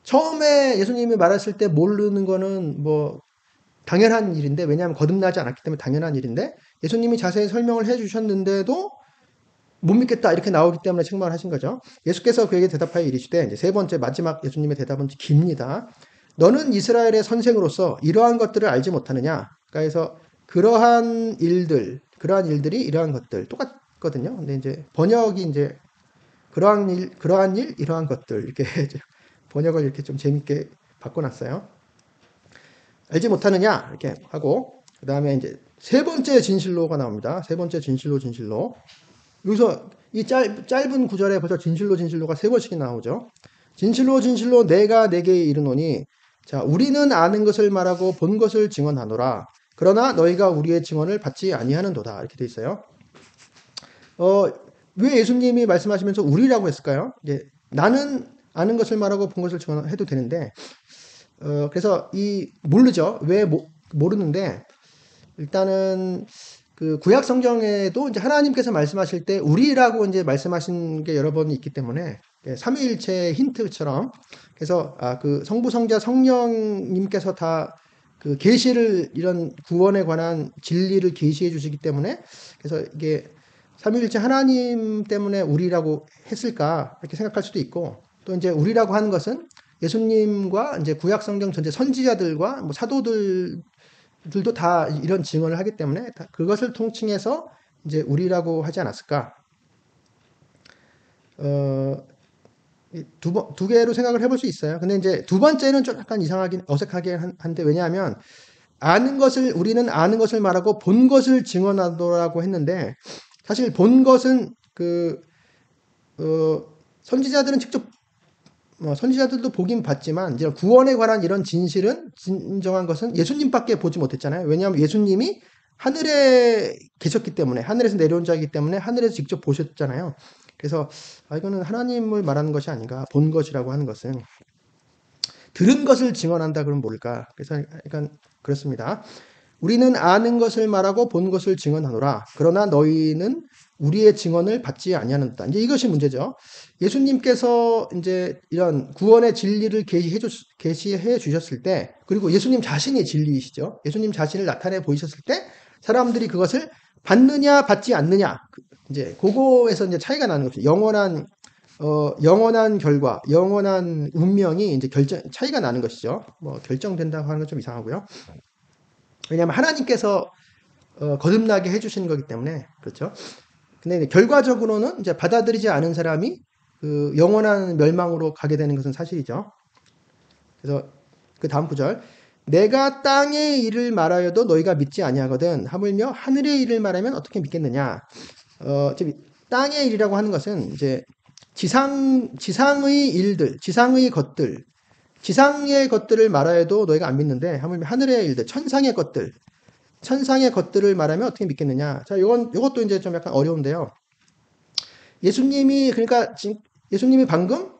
처음에 예수님이 말했을 때 모르는 거는 뭐 당연한 일인데 왜냐하면 거듭나지 않았기 때문에 당연한 일인데 예수님이 자세히 설명을 해 주셨는데도 못 믿겠다 이렇게 나오기 때문에 책망을 하신 거죠. 예수께서 그에게 대답하여 이르시되 이제 세 번째 마지막 예수님의 대답은 깁니다. 너는 이스라엘의 선생으로서 이러한 것들을 알지 못하느냐? 그래서 그러한 일들이 이러한 것들 똑같거든요. 근데 이제 번역이 이제 그러한 일, 이러한 것들 이렇게 번역을 이렇게 좀 재밌게 바꿔놨어요. 알지 못하느냐 이렇게 하고 그 다음에 이제 세 번째 진실로가 나옵니다. 세 번째 진실로. 여기서 이 짧은 구절에 벌써 진실로가 세 번씩이 나오죠. 진실로 내가 내게 이르노니 자 우리는 아는 것을 말하고 본 것을 증언하노라. 그러나 너희가 우리의 증언을 받지 아니하는도다. 이렇게 돼 있어요. 왜 예수님이 말씀하시면서 우리라고 했을까요? 이제 나는 아는 것을 말하고 본 것을 증언해도 되는데 그래서 모르죠. 왜 모르는데 일단은 그 구약 성경에도 이제 하나님께서 말씀하실 때 우리라고 이제 말씀하신 게 여러 번 있기 때문에 삼위일체 힌트처럼 그래서 그 성부 성자 성령님께서 다 그 계시를 이런 구원에 관한 진리를 계시해 주시기 때문에 그래서 이게 삼위일체 하나님 때문에 우리라고 했을까 이렇게 생각할 수도 있고 또 이제 우리라고 하는 것은 예수님과 이제 구약 성경 전체 선지자들과 뭐 사도들도 다 이런 증언을 하기 때문에 그것을 통칭해서 이제 우리라고 하지 않았을까? 두 개로 생각을 해볼 수 있어요. 근데 이제 두 번째는 좀 약간 어색하긴 한데 왜냐하면 우리는 아는 것을 말하고 본 것을 증언하더라고 했는데 사실 본 것은 선지자들은 직접 선지자들도 보긴 봤지만 이제 구원에 관한 이런 진정한 것은 예수님밖에 보지 못했잖아요. 왜냐하면 예수님이 하늘에 계셨기 때문에 하늘에서 내려온 자이기 때문에 하늘에서 직접 보셨잖아요. 그래서 이거는 하나님을 말하는 것이 아닌가. 본 것이라고 하는 것은 들은 것을 증언한다 그러면 뭘까? 그래서 약간 그렇습니다. 우리는 아는 것을 말하고 본 것을 증언하노라. 그러나 너희는 우리의 증언을 받지 아니하는다. 이제 이것이 문제죠. 예수님께서 이제 이런 구원의 진리를 계시해 주셨을 때, 그리고 예수님 자신이 진리이시죠. 예수님 자신을 나타내 보이셨을 때 사람들이 그것을 받느냐 받지 않느냐, 이제 그거에서 이제 차이가 나는 거죠. 영원한 결과, 영원한 운명이 이제 차이가 나는 것이죠. 뭐 결정된다고 하는 건 좀 이상하고요. 왜냐하면 하나님께서 거듭나게 해주시는 거기 때문에 그렇죠. 근데 결과적으로는 이제 받아들이지 않은 사람이 그 영원한 멸망으로 가게 되는 것은 사실이죠. 그래서 그 다음 구절, 내가 땅의 일을 말하여도 너희가 믿지 아니하거든 하물며 하늘의 일을 말하면 어떻게 믿겠느냐. 땅의 일이라고 하는 것은 이제 지상의 일들, 지상의 것들을 말하여도 너희가 안 믿는데 하물며 하늘의 일들, 천상의 것들을 말하면 어떻게 믿겠느냐. 자, 이것도 이제 좀 약간 어려운데요. 예수님이 방금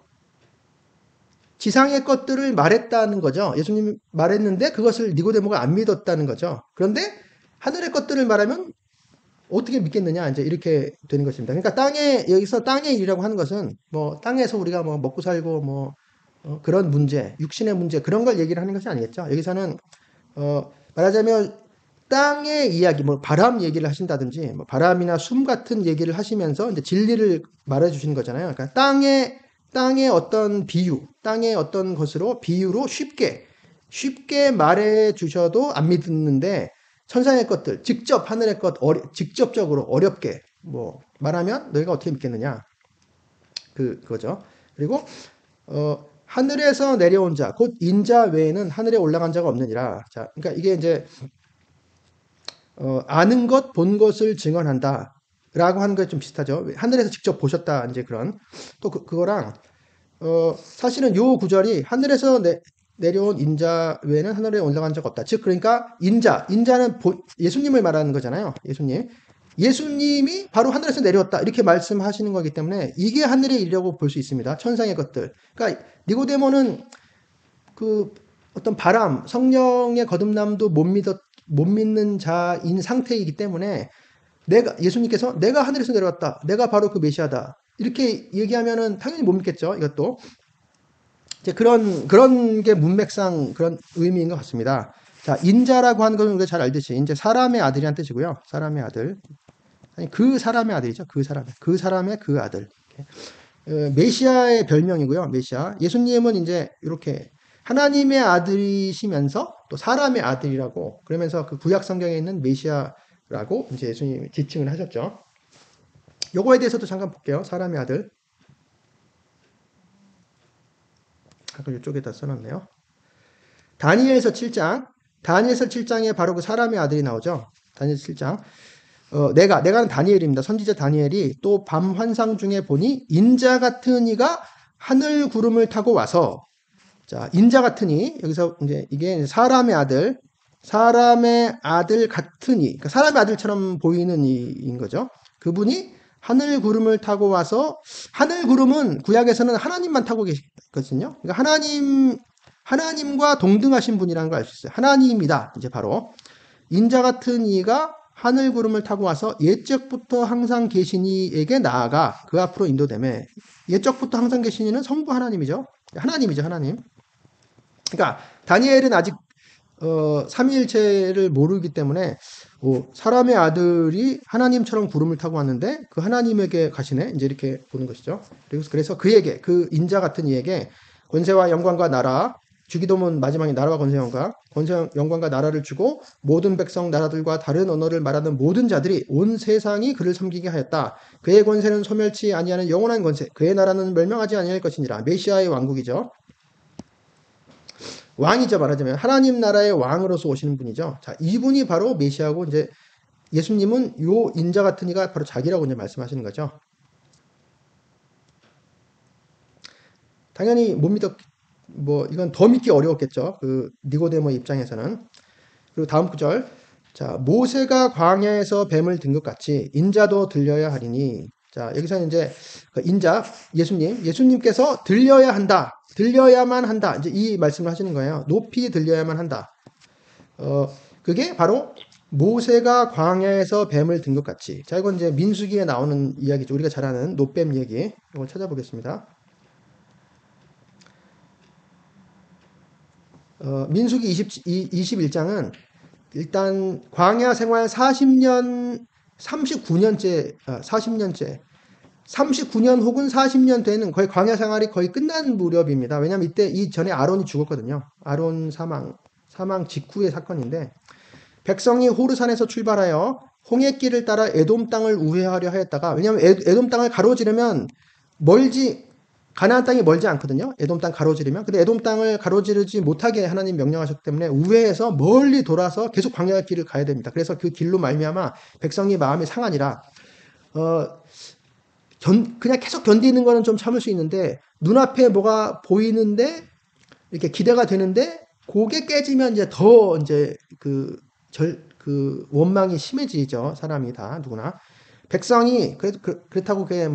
지상의 것들을 말했다는 거죠. 예수님이 말했는데 그것을 니고데모가 안 믿었다는 거죠. 그런데 하늘의 것들을 말하면 어떻게 믿겠느냐, 이제 이렇게 되는 것입니다. 그러니까 여기서 땅의 일이라고 하는 것은 뭐 땅에서 우리가 뭐 먹고 살고 그런 문제, 육신의 문제, 그런 걸 얘기를 하는 것이 아니겠죠. 여기서는 말하자면 땅의 이야기, 뭐 바람 얘기를 하신다든지, 뭐 바람이나 숨 같은 얘기를 하시면서 이제 진리를 말해 주시는 거잖아요. 그러니까 땅의 어떤 땅의 어떤 것으로 비유로 쉽게 말해 주셔도 안 믿는데, 천상의 것들, 직접 하늘의 것, 직접적으로 어렵게 뭐 말하면 너희가 어떻게 믿겠느냐. 그거죠. 그리고 하늘에서 내려온 자, 곧 인자 외에는 하늘에 올라간 자가 없느니라. 자, 그러니까 이게 이제 아는 것, 본 것을 증언한다. 라고 하는 거에 좀 비슷하죠. 하늘에서 직접 보셨다. 이제 그런. 또 그거랑, 사실은 요 구절이 하늘에서 내려온 인자 외에는 하늘에 올라간 적 없다. 즉, 그러니까 인자는 예수님을 말하는 거잖아요. 예수님이 바로 하늘에서 내려왔다. 이렇게 말씀하시는 거기 때문에 이게 하늘의 일이라고 볼 수 있습니다. 천상의 것들. 그러니까 니고데모는 그 어떤 바람, 성령의 거듭남도 못 믿는 자인 상태이기 때문에 예수님께서 내가 하늘에서 내려왔다. 내가 바로 그 메시아다. 이렇게 얘기하면은 당연히 못 믿겠죠. 이것도. 이제 그런 게 문맥상 그런 의미인 것 같습니다. 자, 인자라고 하는 것은 우리가 잘 알듯이 이제 사람의 아들이란 뜻이고요. 사람의 아들. 아니, 그 사람의 아들이죠. 그 사람의 그 아들. 메시아의 별명이고요. 메시아. 예수님은 이제 이렇게 하나님의 아들이시면서 또 사람의 아들이라고, 그러면서 그 구약 성경에 있는 메시아라고 이제 예수님이 지칭을 하셨죠. 요거에 대해서도 잠깐 볼게요. 사람의 아들. 아까 이쪽에다 써놨네요. 다니엘서 7장에 바로 그 사람의 아들이 나오죠. 다니엘서 7장. 내가는 다니엘입니다. 선지자 다니엘이 또 밤 환상 중에 보니 인자 같은 이가 하늘 구름을 타고 와서, 자, 인자 같은 이, 여기서 이제 이게 사람의 아들 같은 이, 그러니까 사람의 아들처럼 보이는 이인 거죠. 그분이 하늘 구름을 타고 와서, 하늘 구름은 구약에서는 하나님만 타고 계시거든요. 그러니까 하나님과 동등하신 분이라는 걸 알 수 있어요. 하나님이다. 이제 바로 인자 같은 이가 하늘 구름을 타고 와서 옛적부터 항상 계신 이에게 나아가 그 앞으로 인도되매, 옛적부터 항상 계신 이는 성부 하나님이죠. 하나님. 그러니까 다니엘은 아직 삼위일체를 모르기 때문에 사람의 아들이 하나님처럼 구름을 타고 왔는데 그 하나님에게 가시네, 이제 이렇게 보는 것이죠. 그래서 그에게, 그 인자 같은 이에게 권세와 영광과 나라, 주기도문 마지막에 나라와 권세 영광과 나라를 주고 모든 백성 나라들과 다른 언어를 말하는 모든 자들이 온 세상이 그를 섬기게 하였다. 그의 권세는 소멸치 아니하는 영원한 권세, 그의 나라는 멸망하지 아니할 것이니라. 메시아의 왕국이죠. 왕이죠. 말하자면 하나님 나라의 왕으로서 오시는 분이죠. 자, 이분이 바로 메시아고, 이제 예수님은 요 인자 같은 이가 바로 자기라고 이제 말씀하시는 거죠. 당연히 못 이건 더 믿기 어려웠겠죠. 그 니고데모 입장에서는. 그리고 다음 구절. 자, 모세가 광야에서 뱀을 든 것 같이 인자도 들려야 하리니. 자, 여기서는 이제 그 인자, 예수님께서 들려야만 한다. 이제 이 말씀을 하시는 거예요. 높이 들려야만 한다. 그게 바로 모세가 광야에서 뱀을 든 것 같이. 자, 이건 이제 민수기에 나오는 이야기죠. 우리가 잘 아는 노뱀 얘기. 이걸 찾아보겠습니다. 민수기 21장은 일단 광야 생활 40년, 39년째, 40년째, 39년 혹은 40년 되는 거의 광야 생활이 거의 끝난 무렵입니다. 왜냐하면 이때 이전에 아론이 죽었거든요. 아론 사망 직후의 사건인데 백성이 호르산에서 출발하여 홍해길을 따라 에돔 땅을 우회하려 하였다가 왜냐하면 에돔 땅을 가로지르면 멀지 가나안 땅이 멀지 않거든요. 에돔 땅 가로지르면. 근데 에돔 땅을 가로지르지 못하게 하나님 명령하셨기 때문에 우회해서 멀리 돌아서 계속 광야 길을 가야 됩니다. 그래서 그 길로 말미암아 백성이 마음이 상하니라. 그냥 계속 견디는 거는 좀 참을 수 있는데 눈앞에 뭐가 보이는데 이렇게 기대가 되는데 그게 깨지면 이제 더 이제 그 원망이 심해지죠. 사람이 다 누구나. 백성이 그렇다고 그게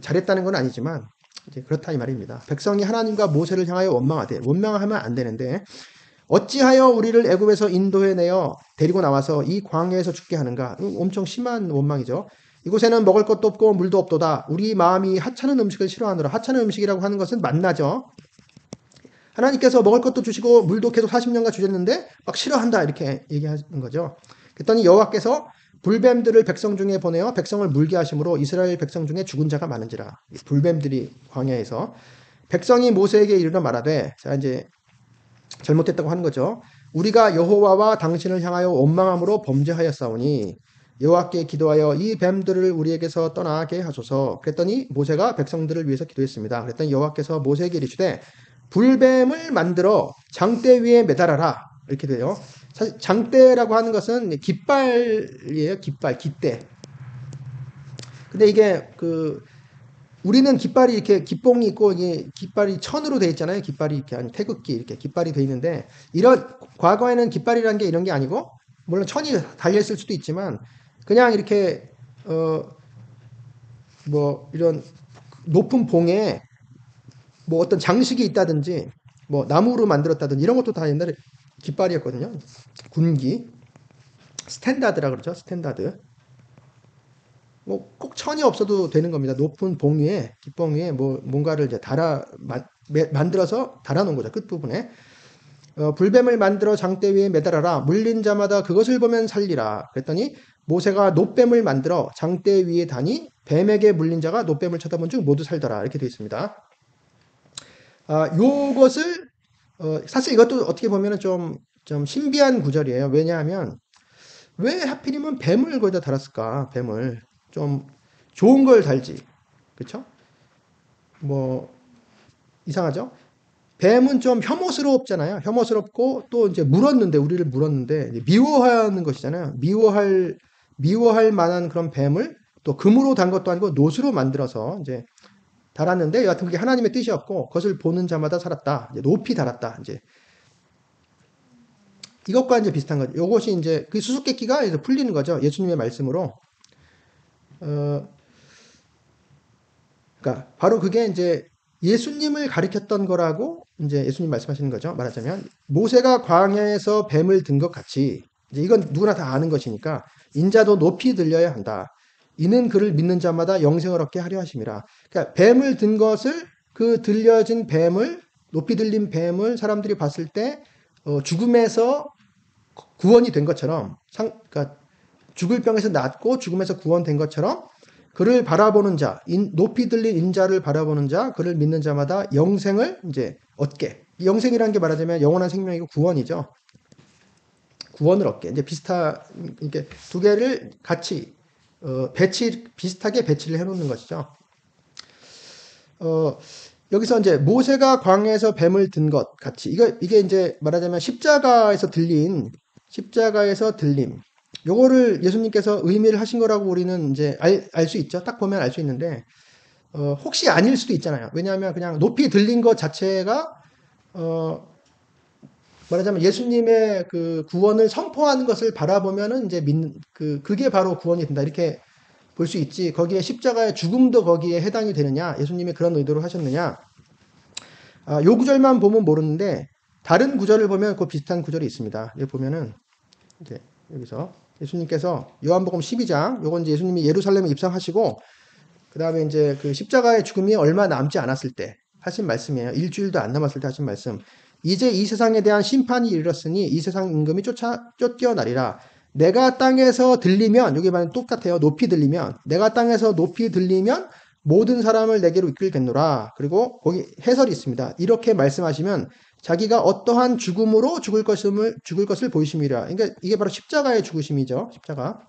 잘했다는 건 아니지만 이제 그렇다 이 말입니다. 백성이 하나님과 모세를 향하여 원망하면 안 되는데 어찌하여 우리를 애굽에서 인도해 내어 데리고 나와서 이 광야에서 죽게 하는가? 엄청 심한 원망이죠. 이곳에는 먹을 것도 없고 물도 없도다. 우리 마음이 하찮은 음식을 싫어하노라. 하찮은 음식이라고 하는 것은 만나죠. 하나님께서 먹을 것도 주시고 물도 계속 40년간 주셨는데 막 싫어한다 이렇게 얘기하는 거죠. 그랬더니 여호와께서 불뱀들을 백성 중에 보내어 백성을 물게 하심으로 이스라엘 백성 중에 죽은 자가 많은지라. 불뱀들이 광야에서 백성이 모세에게 이르러 말하되 자 이제 잘못했다고 하는 거죠. 우리가 여호와와 당신을 향하여 원망함으로 범죄하였사오니 여호와께 기도하여 이 뱀들을 우리에게서 떠나게 하소서. 그랬더니 모세가 백성들을 위해서 기도했습니다. 그랬더니 여호와께서 모세에게 이르시되 불뱀을 만들어 장대 위에 매달아라. 이렇게 돼요. 사실 장대라고 하는 것은 깃발이에요. 깃대. 근데 이게 우리는 깃발이 이렇게 깃봉이 있고 이게 깃발이 천으로 돼 있잖아요. 깃발이 이렇게 한 태극기 이렇게 깃발이 돼 있는데 이런 과거에는 깃발이라는 게 이런 게 아니고 물론 천이 달려 있을 수도 있지만 그냥 이렇게 이런 높은 봉에 어떤 장식이 있다든지 나무로 만들었다든지 이런 것도 다 옛날에 깃발이었거든요. 군기 스탠다드라 그러죠. 스탠다드. 꼭 천이 없어도 되는 겁니다. 높은 봉 위에 깃봉 위에 뭔가를 이제 만들어서 달아놓은 거죠. 끝부분에 불뱀을 만들어 장대 위에 매달아라. 물린 자마다 그것을 보면 살리라. 그랬더니 모세가 노뱀을 만들어 장대 위에 다니 뱀에게 물린 자가 노뱀을 쳐다본 즉 모두 살더라. 이렇게 되어 있습니다. 요것을 사실 이것도 어떻게 보면 좀 신비한 구절이에요. 왜냐하면 왜 하필이면 뱀을 거기다 달았을까? 뱀을 좀 좋은 걸 달지, 그렇죠? 이상하죠? 뱀은 좀 혐오스럽잖아요. 혐오스럽고 또 이제 우리를 물었는데 미워하는 것이잖아요. 미워할 만한 그런 뱀을 또 금으로 단 것도 아니고 노수로 만들어서 이제 달았는데 여하튼 그게 하나님의 뜻이었고 그것을 보는 자마다 살았다. 이제 높이 달았다. 이제 이것과 이제 비슷한 거죠. 이것이 이제 그 수수께끼가 이제 풀리는 거죠. 예수님의 말씀으로. 그러니까 바로 그게 이제 예수님을 가리켰던 거라고 이제 예수님 말씀하시는 거죠. 말하자면 모세가 광야에서 뱀을 든 것 같이 이제 이건 누구나 다 아는 것이니까 인자도 높이 들려야 한다. 이는 그를 믿는 자마다 영생을 얻게 하려 하심이라. 그러니까 뱀을 든 것을 들려진 뱀을 높이 들린 뱀을 사람들이 봤을 때 죽음에서 구원이 된 것처럼 그러니까 죽을 병에서 낫고 죽음에서 구원된 것처럼 그를 바라보는 자, 높이 들린 인자를 바라보는 자, 그를 믿는 자마다 영생을 이제 얻게. 영생이라는 게 말하자면 영원한 생명이고 구원이죠. 구원을 얻게. 이제 이렇게 두 개를 같이 비슷하게 배치를 해놓는 것이죠. 여기서 이제 모세가 광야에서 뱀을 든 것 같이 이게 이제 말하자면 십자가에서 들림. 요거를 예수님께서 의미를 하신 거라고 우리는 이제 알 수 있죠. 딱 보면 알 수 있는데 혹시 아닐 수도 있잖아요. 왜냐하면 그냥 높이 들린 것 자체가 말하자면 예수님의 그 구원을 선포하는 것을 바라보면은 이제 그게 바로 구원이 된다. 이렇게 볼 수 있지. 거기에 십자가의 죽음도 거기에 해당이 되느냐? 예수님이 그런 의도로 하셨느냐? 요 구절만 보면 모르는데 다른 구절을 보면 그 비슷한 구절이 있습니다. 여기 보면은 이제 여기서 예수님께서 요한복음 12장, 요건 이제 예수님이 예루살렘에 입성하시고 그 다음에 이제 그 십자가의 죽음이 얼마 남지 않았을 때 하신 말씀이에요. 일주일도 안 남았을 때 하신 말씀. 이제 이 세상에 대한 심판이 이르렀으니 이 세상 임금이 쫓겨나리라. 내가 땅에서 들리면, 여기 말은 똑같아요. 높이 들리면, 내가 땅에서 높이 들리면 모든 사람을 내게로 이끌겠노라. 그리고 거기 해설이 있습니다. 이렇게 말씀하시면 자기가 어떠한 죽음으로 죽을 것을 보이심이라. 그러니까 이게 바로 십자가의 죽으심이죠. 십자가.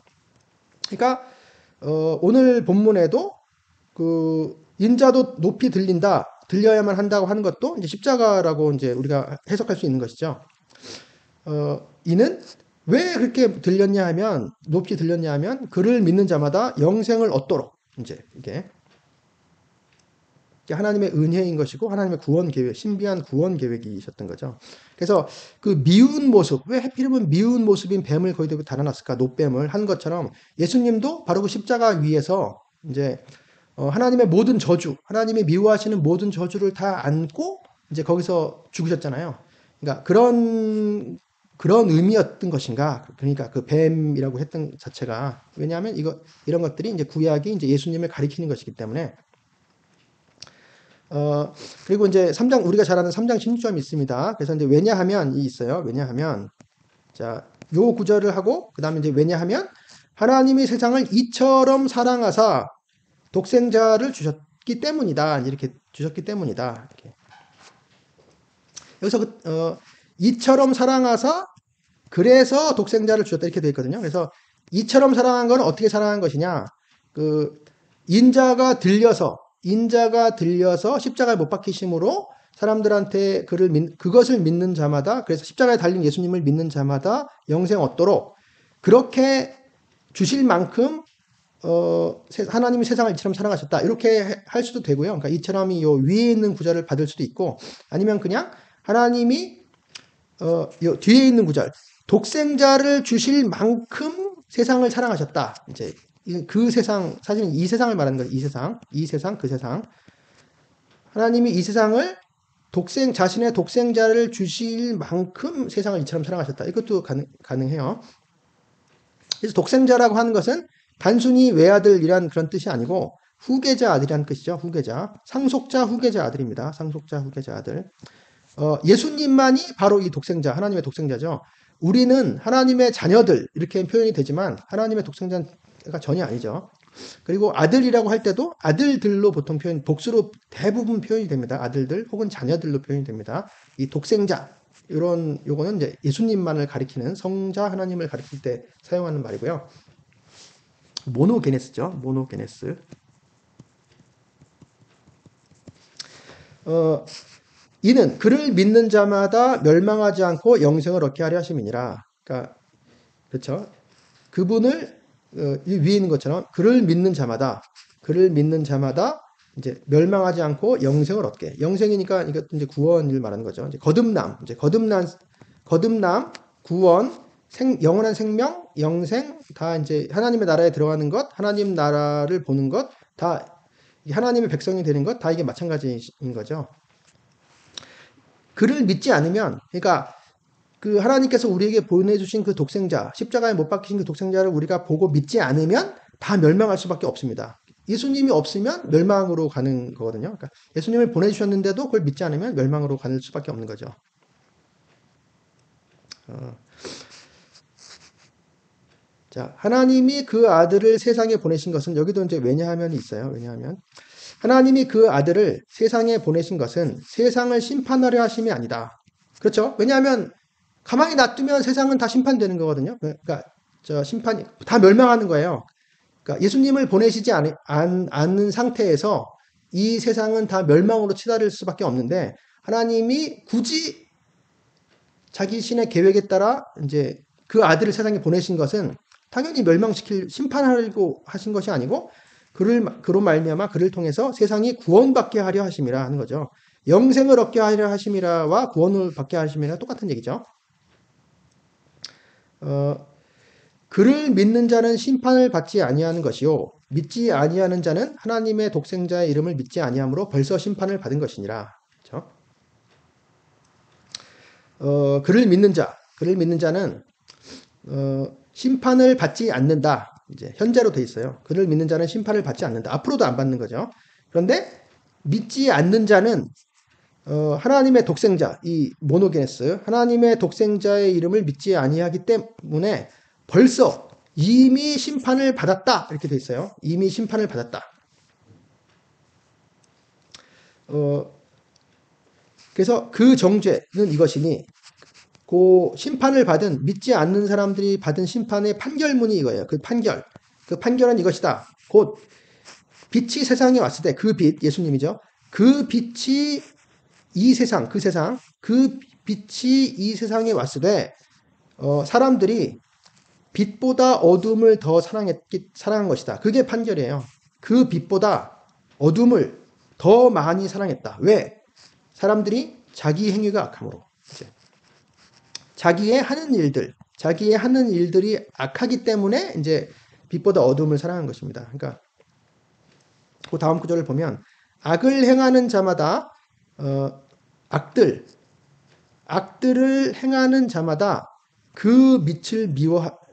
그러니까 오늘 본문에도 그 인자도 높이 들려야만 한다고 하는 것도 이제 십자가라고 이제 우리가 해석할 수 있는 것이죠. 이는 왜 그렇게 들렸냐 하면, 높이 들렸냐 하면, 그를 믿는 자마다 영생을 얻도록, 이제 이게 하나님의 은혜인 것이고, 하나님의 구원 계획, 신비한 구원 계획이셨던 거죠. 그래서 그 미운 모습, 왜 하필이면 미운 모습인 뱀을 거기다 달아놨을까? 노뱀을 한 것처럼 예수님도 바로 그 십자가 위에서 이제 하나님의 모든 저주, 하나님이 미워하시는 모든 저주를 다 안고 이제 거기서 죽으셨잖아요. 그러니까 그런 의미였던 것인가? 그러니까 그 뱀이라고 했던 자체가, 왜냐하면 이런 것들이 이제 구약이 이제 예수님을 가리키는 것이기 때문에. 그리고 이제 3장, 우리가 잘 아는 3장 16절이 있습니다. 그래서 이제 왜냐하면 이 있어요. 왜냐하면, 자, 요 구절을 하고, 그 다음에 이제 왜냐하면, 하나님이 세상을 이처럼 사랑하사 독생자를 주셨기 때문이다. 이렇게 주셨기 때문이다. 이렇게. 여기서 이처럼 사랑하사 그래서 독생자를 주셨다 이렇게 되어 있거든요. 그래서 이처럼 사랑한 건 어떻게 사랑한 것이냐? 그 인자가 들려서 십자가에 못 박히심으로 사람들한테 그것을 믿는 자마다, 그래서 십자가에 달린 예수님을 믿는 자마다 영생 얻도록 그렇게 주실 만큼 하나님이 세상을 이처럼 사랑하셨다. 이렇게 할 수도 되고요. 그러니까 이처럼이 요 위에 있는 구절을 받을 수도 있고, 아니면 그냥 하나님이 요 뒤에 있는 구절, 독생자를 주실 만큼 세상을 사랑하셨다. 이제 그 세상, 사실은 이 세상을 말하는 거예요. 이 세상, 그 세상. 하나님이 이 세상을 자신의 독생자를 주실 만큼 세상을 이처럼 사랑하셨다. 이것도 가능해요. 그래서 독생자라고 하는 것은 단순히 외아들이란 그런 뜻이 아니고 후계자 아들이라는 뜻이죠. 후계자. 상속자 후계자 아들입니다. 상속자 후계자 아들. 예수님만이 바로 이 독생자, 하나님의 독생자죠. 우리는 하나님의 자녀들 이렇게 표현이 되지만 하나님의 독생자가 전혀 아니죠. 그리고 아들이라고 할 때도 아들들로 보통 복수로 대부분 표현이 됩니다. 아들들 혹은 자녀들로 표현이 됩니다. 이 독생자 요거는 이제 예수님만을 가리키는, 성자 하나님을 가리킬 때 사용하는 말이고요. 모노게네스죠. 모노게네스. 이는 그를 믿는 자마다 멸망하지 않고 영생을 얻게 하려 하심이니라. 그러니까 그렇죠. 그분을 위에 있는 것처럼 그를 믿는 자마다 이제 멸망하지 않고 영생을 얻게. 영생이니까 이것도 이제 구원을 말하는 거죠. 이제 거듭남, 구원, 영원한 생명, 영생, 다 이제 하나님의 나라에 들어가는 것, 하나님 나라를 보는 것, 다 하나님의 백성이 되는 것, 다 이게 마찬가지인 거죠. 그를 믿지 않으면, 그러니까 그 하나님께서 우리에게 보내주신 그 독생자, 십자가에 못 박히신 그 독생자를 우리가 보고 믿지 않으면 다 멸망할 수밖에 없습니다. 예수님이 없으면 멸망으로 가는 거거든요. 그러니까 예수님을 보내주셨는데도 그걸 믿지 않으면 멸망으로 갈 수밖에 없는 거죠. 자, 하나님이 그 아들을 세상에 보내신 것은, 여기도 이제 왜냐하면이 있어요. 왜냐하면 하나님이 그 아들을 세상에 보내신 것은 세상을 심판하려 하심이 아니다. 그렇죠? 왜냐하면 가만히 놔두면 세상은 다 심판되는 거거든요. 그러니까 심판이 다 멸망하는 거예요. 그러니까 예수님을 보내시지 않는 상태에서 이 세상은 다 멸망으로 치달을 수밖에 없는데, 하나님이 굳이 자기 신의 계획에 따라 이제 그 아들을 세상에 보내신 것은 당연히 심판하려고 하신 것이 아니고, 그로 말미암아 그를 통해서 세상이 구원받게 하려 하심이라 하는 거죠. 영생을 얻게 하려 하심이라와 구원을 받게 하심이라 똑같은 얘기죠. 그를 믿는 자는 심판을 받지 아니하는 것이요 믿지 아니하는 자는 하나님의 독생자의 이름을 믿지 아니함으로 벌써 심판을 받은 것이니라. 그렇죠? 그를 믿는 자는 심판을 받지 않는다. 이제 현재로 돼 있어요. 그를 믿는 자는 심판을 받지 않는다. 앞으로도 안 받는 거죠. 그런데 믿지 않는 자는 하나님의 독생자, 이 모노게네스, 하나님의 독생자의 이름을 믿지 아니하기 때문에 벌써 이미 심판을 받았다. 이렇게 돼 있어요. 이미 심판을 받았다. 그래서 그 정죄는 이것이니, 그 심판을 받은, 믿지 않는 사람들이 받은 심판의 판결문이 이거예요. 그 판결은 이것이다. 곧 빛이 세상에 왔을 때, 그 빛, 예수님이죠. 그 빛이 그 빛이 이 세상에 왔을 때, 사람들이 빛보다 어둠을 더 사랑한 것이다. 그게 판결이에요. 그 빛보다 어둠을 더 많이 사랑했다. 왜? 사람들이 자기 행위가 악함으로. 자기의 하는 일들이 악하기 때문에 이제 빛보다 어둠을 사랑한 것입니다. 그러니까 그 다음 구절을 보면 악을 행하는 자마다 악들을 행하는 자마다 그 빛을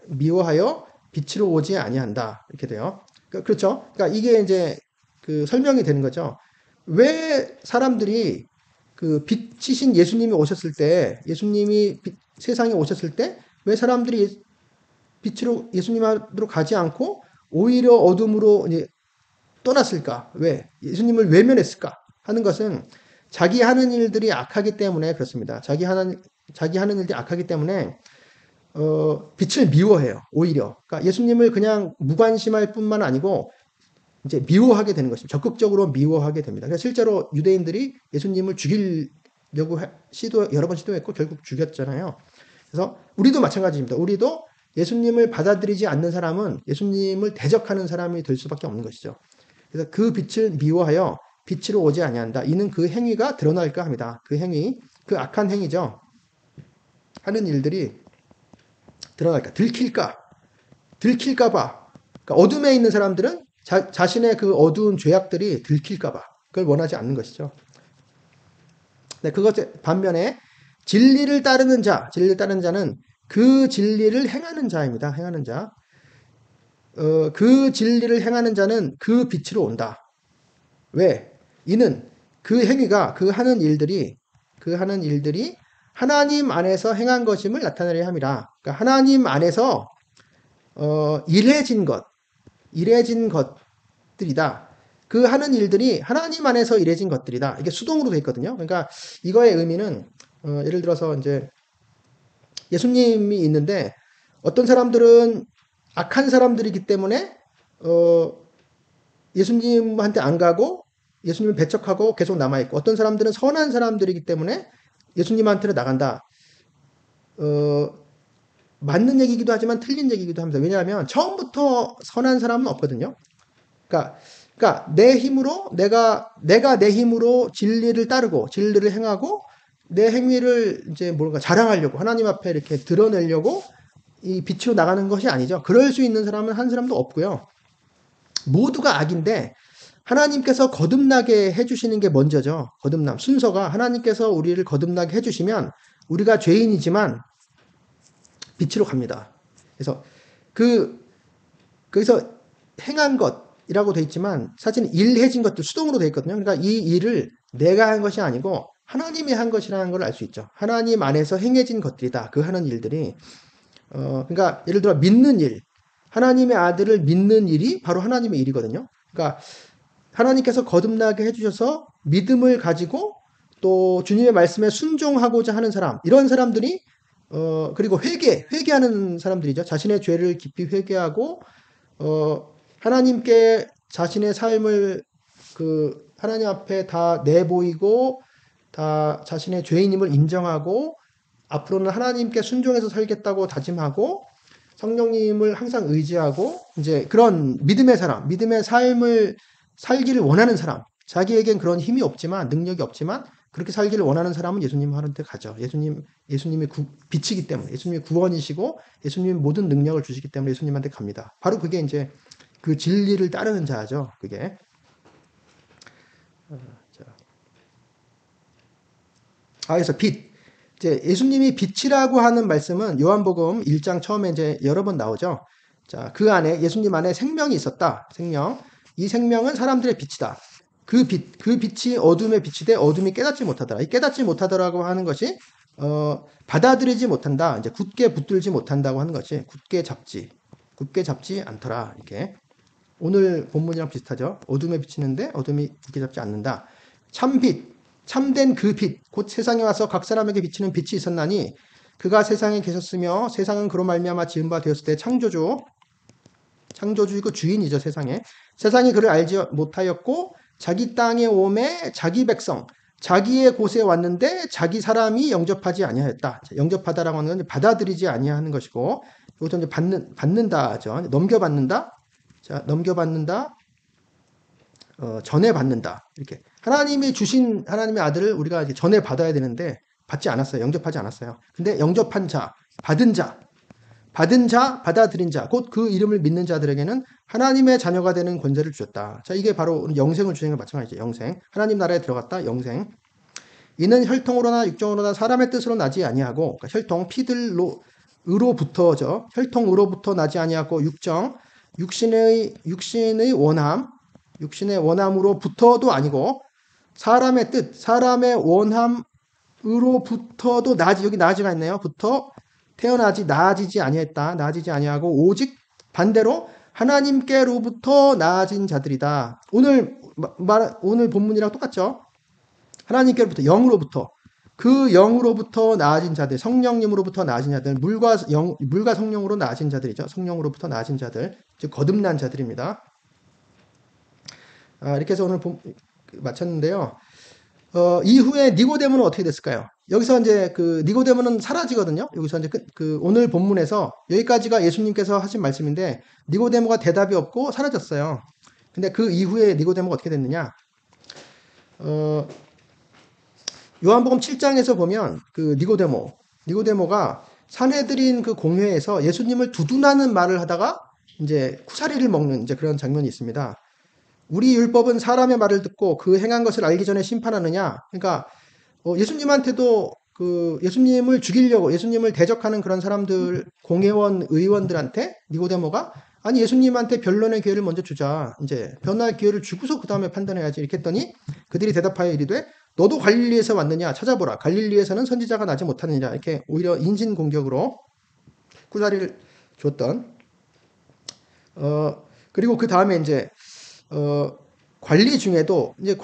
미워하여 빛으로 오지 아니한다. 이렇게 돼요. 그렇죠? 그러니까 이게 이제 그 설명이 되는 거죠. 왜 사람들이 그 빛이신 예수님이 오셨을 때, 세상에 오셨을 때, 왜 사람들이 빛으로 예수님으로 가지 않고 오히려 어둠으로 이제 떠났을까? 왜? 예수님을 외면했을까? 하는 것은 자기 하는 일들이 악하기 때문에 그렇습니다. 자기 하는 일들이 악하기 때문에 빛을 미워해요. 오히려. 그러니까 예수님을 그냥 무관심할 뿐만 아니고 이제 미워하게 되는 것입니다. 적극적으로 미워하게 됩니다. 그래서 실제로 유대인들이 예수님을 죽이려고 여러 번 시도했고 결국 죽였잖아요. 그래서 우리도 마찬가지입니다. 우리도 예수님을 받아들이지 않는 사람은 예수님을 대적하는 사람이 될 수밖에 없는 것이죠. 그래서 그 빛을 미워하여 빛으로 오지 아니한다. 이는 그 행위가 드러날까 합니다. 그 행위, 그 악한 행위죠. 하는 일들이 드러날까, 들킬까봐. 그러니까 어둠에 있는 사람들은 자신의 그 어두운 죄악들이 들킬까봐 그걸 원하지 않는 것이죠. 네, 그것 반면에 진리를 따르는 자는 그 진리를 행하는 자입니다. 행하는 자. 그 진리를 행하는 자는 그 빛으로 온다. 왜? 이는 그 행위가 그 하는 일들이 하나님 안에서 행한 것임을 나타내려 함이라. 그러니까 하나님 안에서 일해진 것들이다. 그 하는 일들이 하나님 안에서 일해진 것들이다. 이게 수동으로 되어 있거든요. 그러니까 이거의 의미는 예를 들어서 이제 예수님이 있는데 어떤 사람들은 악한 사람들이기 때문에 예수님한테 안 가고 예수님을 배척하고 계속 남아 있고 어떤 사람들은 선한 사람들이기 때문에 예수님한테는 나간다. 맞는 얘기기도 하지만 틀린 얘기기도 합니다. 왜냐하면 처음부터 선한 사람은 없거든요. 그러니까 내 힘으로 내가 내 힘으로 진리를 따르고 진리를 행하고 내 행위를 이제 뭔가 자랑하려고 하나님 앞에 이렇게 드러내려고 이 빛으로 나가는 것이 아니죠. 그럴 수 있는 사람은 한 사람도 없고요. 모두가 악인데 하나님께서 거듭나게 해주시는 게 먼저죠. 거듭남 순서가 하나님께서 우리를 거듭나게 해주시면 우리가 죄인이지만 빛으로 갑니다. 그래서 거기서 행한 것이라고 돼 있지만 사실은 일해진 것도 수동으로 돼 있거든요. 그러니까 이 일을 내가 한 것이 아니고 하나님이 한 것이라는 걸 알 수 있죠. 하나님 안에서 행해진 것들이다. 그 하는 일들이 그러니까 예를 들어 믿는 일, 하나님의 아들을 믿는 일이 바로 하나님의 일이거든요. 그러니까 하나님께서 거듭나게 해주셔서 믿음을 가지고 또 주님의 말씀에 순종하고자 하는 사람, 이런 사람들이 그리고 회개하는 사람들이죠. 자신의 죄를 깊이 회개하고 하나님께 자신의 삶을 하나님 앞에 다 내보이고 다 자신의 죄인임을 인정하고 앞으로는 하나님께 순종해서 살겠다고 다짐하고 성령님을 항상 의지하고 이제 그런 믿음의 삶을 살기를 원하는 사람, 자기에겐 그런 힘이 없지만 능력이 없지만 그렇게 살기를 원하는 사람은 예수님 하는데 가죠. 예수님이 빛이기 때문에 예수님이 구원이시고 예수님이 모든 능력을 주시기 때문에 예수님한테 갑니다. 바로 그게 이제 그 진리를 따르는 자죠. 그게. 그래서 빛. 이제 예수님이 빛이라고 하는 말씀은 요한복음 1장 처음에 이제 여러 번 나오죠. 자, 그 안에 예수님 안에 생명이 있었다. 생명. 이 생명은 사람들의 빛이다. 그 빛이 어둠의 빛이 돼 어둠이 깨닫지 못하더라. 이 깨닫지 못하더라고 하는 것이 받아들이지 못한다. 이제 굳게 붙들지 못한다고 하는 것이 굳게 잡지 않더라. 이렇게 오늘 본문이랑 비슷하죠. 어둠에 비치는데 어둠이 굳게 잡지 않는다. 참빛, 참된 그 빛, 곧 세상에 와서 각 사람에게 비치는 빛이 있었나니 그가 세상에 계셨으며 세상은 그로 말미암아 지은 바 되었을 때 창조주이고 주인이죠. 세상이 그를 알지 못하였고 자기 땅에 오매 자기 백성 자기의 곳에 왔는데 자기 사람이 영접하지 아니하였다. 영접하다라고 하는 건 받아들이지 아니하는 것이고 이것도 이제 받는다죠. 넘겨받는다. 자, 넘겨받는다. 전해받는다. 이렇게 하나님이 주신 하나님의 아들을 우리가 이제 전해받아야 되는데 받지 않았어요. 영접하지 않았어요. 근데 영접한 자, 받은 자, 받아들인 자, 곧 그 이름을 믿는 자들에게는 하나님의 자녀가 되는 권세를 주셨다. 자, 이게 바로 영생을 주는 것 마찬가지죠. 영생. 하나님 나라에 들어갔다. 영생. 이는 혈통으로나 육정으로나 사람의 뜻으로 나지 아니하고, 그러니까 혈통, 피들로부터죠. 혈통으로부터 나지 아니하고 육정, 육신의 원함으로부터도 아니고 사람의 뜻, 사람의 원함으로부터도 여기 나지가 있네요. 나아지지 아니했다. 나아지지 아니하고 오직 반대로 하나님께로부터 나아진 자들이다. 오늘 본문이랑 똑같죠? 하나님께로부터 그 영으로부터 나아진 자들, 성령님으로부터 나아진 자들, 물과 성령으로 나아진 자들이죠. 성령으로부터 나아진 자들, 즉 거듭난 자들입니다. 이렇게 해서 오늘 마쳤는데요. 이후에 니고데모는 어떻게 됐을까요? 여기서 이제 그 니고데모는 사라지거든요. 여기서 이제 오늘 본문에서 여기까지가 예수님께서 하신 말씀인데 니고데모가 대답이 없고 사라졌어요. 근데 그 이후에 니고데모가 어떻게 됐느냐? 요한복음 7장에서 보면 그 니고데모가 산헤드린 그 공회에서 예수님을 두둔하는 말을 하다가 이제 쿠사리를 먹는 이제 그런 장면이 있습니다. 우리 율법은 사람의 말을 듣고 그 행한 것을 알기 전에 심판하느냐? 그러니까 예수님한테도 그 예수님을 죽이려고 예수님을 대적하는 그런 사람들 의원들한테 니고데모가 아니 예수님한테 변론의 기회를 먼저 주자. 이제 변할 기회를 주고서 그 다음에 판단해야지. 이렇게 했더니 그들이 대답하여 이르되 너도 갈릴리에서 왔느냐? 찾아보라. 갈릴리에서는 선지자가 나지 못하느냐? 이렇게 오히려 인신공격으로 쿠사리를 줬던 그리고 그 다음에 이제 관리 중에도 이제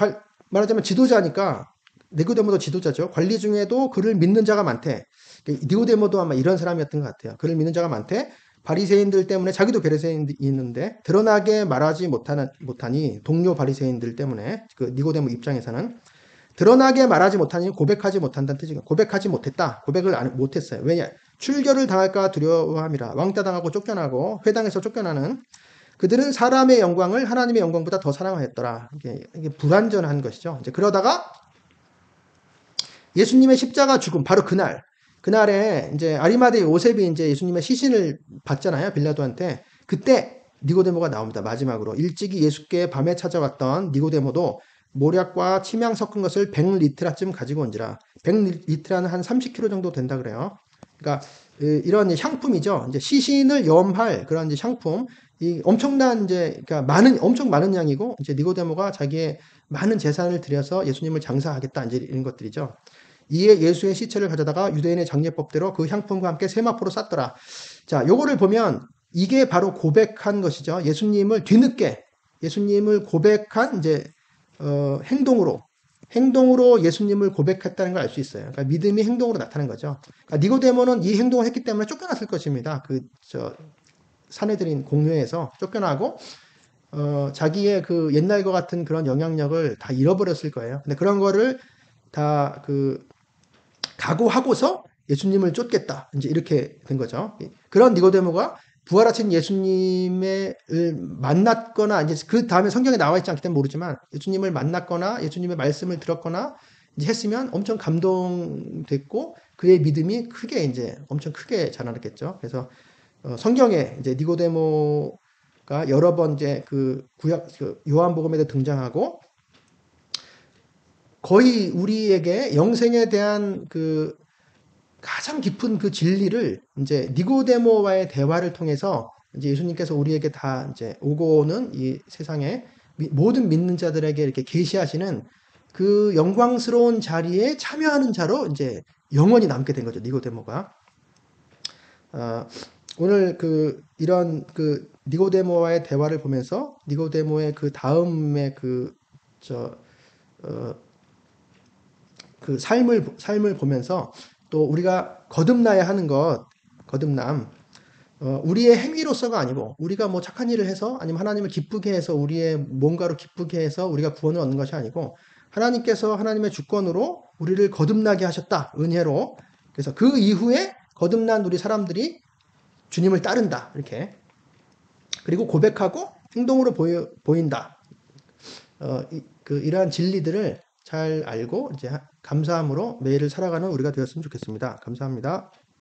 말하자면 지도자니까 니고데모도 지도자죠. 관리 중에도 그를 믿는 자가 많대. 니고데모도 아마 이런 사람이었던 것 같아요. 그를 믿는 자가 많대. 바리새인들 때문에 자기도 바리새인인데 드러나게 말하지 못하니 동료 바리새인들 때문에 그 니고데모 입장에서는 드러나게 말하지 못하니 고백하지 못한다는 뜻이고 고백하지 못했다. 고백을 못했어요. 왜냐? 출결을 당할까 두려워함이라. 왕따 당하고 쫓겨나고 회당에서 쫓겨나는 그들은 사람의 영광을 하나님의 영광보다 더 사랑하였더라. 이게 불완전한 것이죠. 이제 그러다가 예수님의 십자가 죽음 바로 그날에 이제 아리마대 요셉이 이제 예수님의 시신을 받잖아요. 빌라도한테. 그때 니고데모가 나옵니다. 마지막으로 일찍이 예수께 밤에 찾아왔던 니고데모도 모략과 침향 섞은 것을 100리트라쯤 가지고 온지라. 100리트라는 한 30kg 정도 된다 그래요. 그러니까 이런 향품이죠. 이제 시신을 염할 그런 이제 향품, 이 엄청난 이제 그러니까 엄청 많은 양이고 이제 니고데모가 자기의 많은 재산을 들여서 예수님을 장사하겠다 이제 이런 것들이죠. 이에 예수의 시체를 가져다가 유대인의 장례법대로 그 향품과 함께 세마포로 쌌더라. 자, 요거를 보면 이게 바로 고백한 것이죠. 예수님을 뒤늦게 예수님을 고백한 이제 행동으로 예수님을 고백했다는 걸 알 수 있어요. 그러니까 믿음이 행동으로 나타나는 거죠. 그러니까 니고데모는 이 행동을 했기 때문에 쫓겨났을 것입니다. 산헤드린 공회에서 쫓겨나고 자기의 그 옛날과 같은 그런 영향력을 다 잃어버렸을 거예요. 근데 그런 거를 다 각오하고서 예수님을 쫓겠다. 이제 이렇게 된 거죠. 그런 니고데모가 부활하신 예수님을 만났거나 이제 그 다음에 성경에 나와 있지 않기 때문에 모르지만 예수님을 만났거나 예수님의 말씀을 들었거나 이제 했으면 엄청 감동됐고 그의 믿음이 엄청 크게 자라났겠죠. 그래서 성경에 이제 니고데모가 여러 번 이제 요한복음에도 등장하고 거의 우리에게 영생에 대한 가장 깊은 그 진리를 이제 니고데모와의 대화를 통해서 이제 예수님께서 우리에게 다 이제 오고는 이 세상에 모든 믿는 자들에게 이렇게 계시하시는 그 영광스러운 자리에 참여하는 자로 이제 영원히 남게 된 거죠. 니고데모가. 아, 오늘 그 이런 그 니고데모와의 대화를 보면서 니고데모의 그 다음에 저 어, 그 삶을 보면서 또 우리가 거듭나야 하는 것, 거듭남, 우리의 행위로서가 아니고 우리가 뭐 착한 일을 해서 아니면 하나님을 기쁘게 해서 우리의 뭔가로 기쁘게 해서 우리가 구원을 얻는 것이 아니고 하나님께서 하나님의 주권으로 우리를 거듭나게 하셨다. 은혜로. 그래서 그 이후에 거듭난 우리 사람들이 주님을 따른다. 이렇게. 그리고 고백하고 행동으로 보인다. 이러한 진리들을 잘 알고 이제 감사함으로 매일을 살아가는 우리가 되었으면 좋겠습니다. 감사합니다.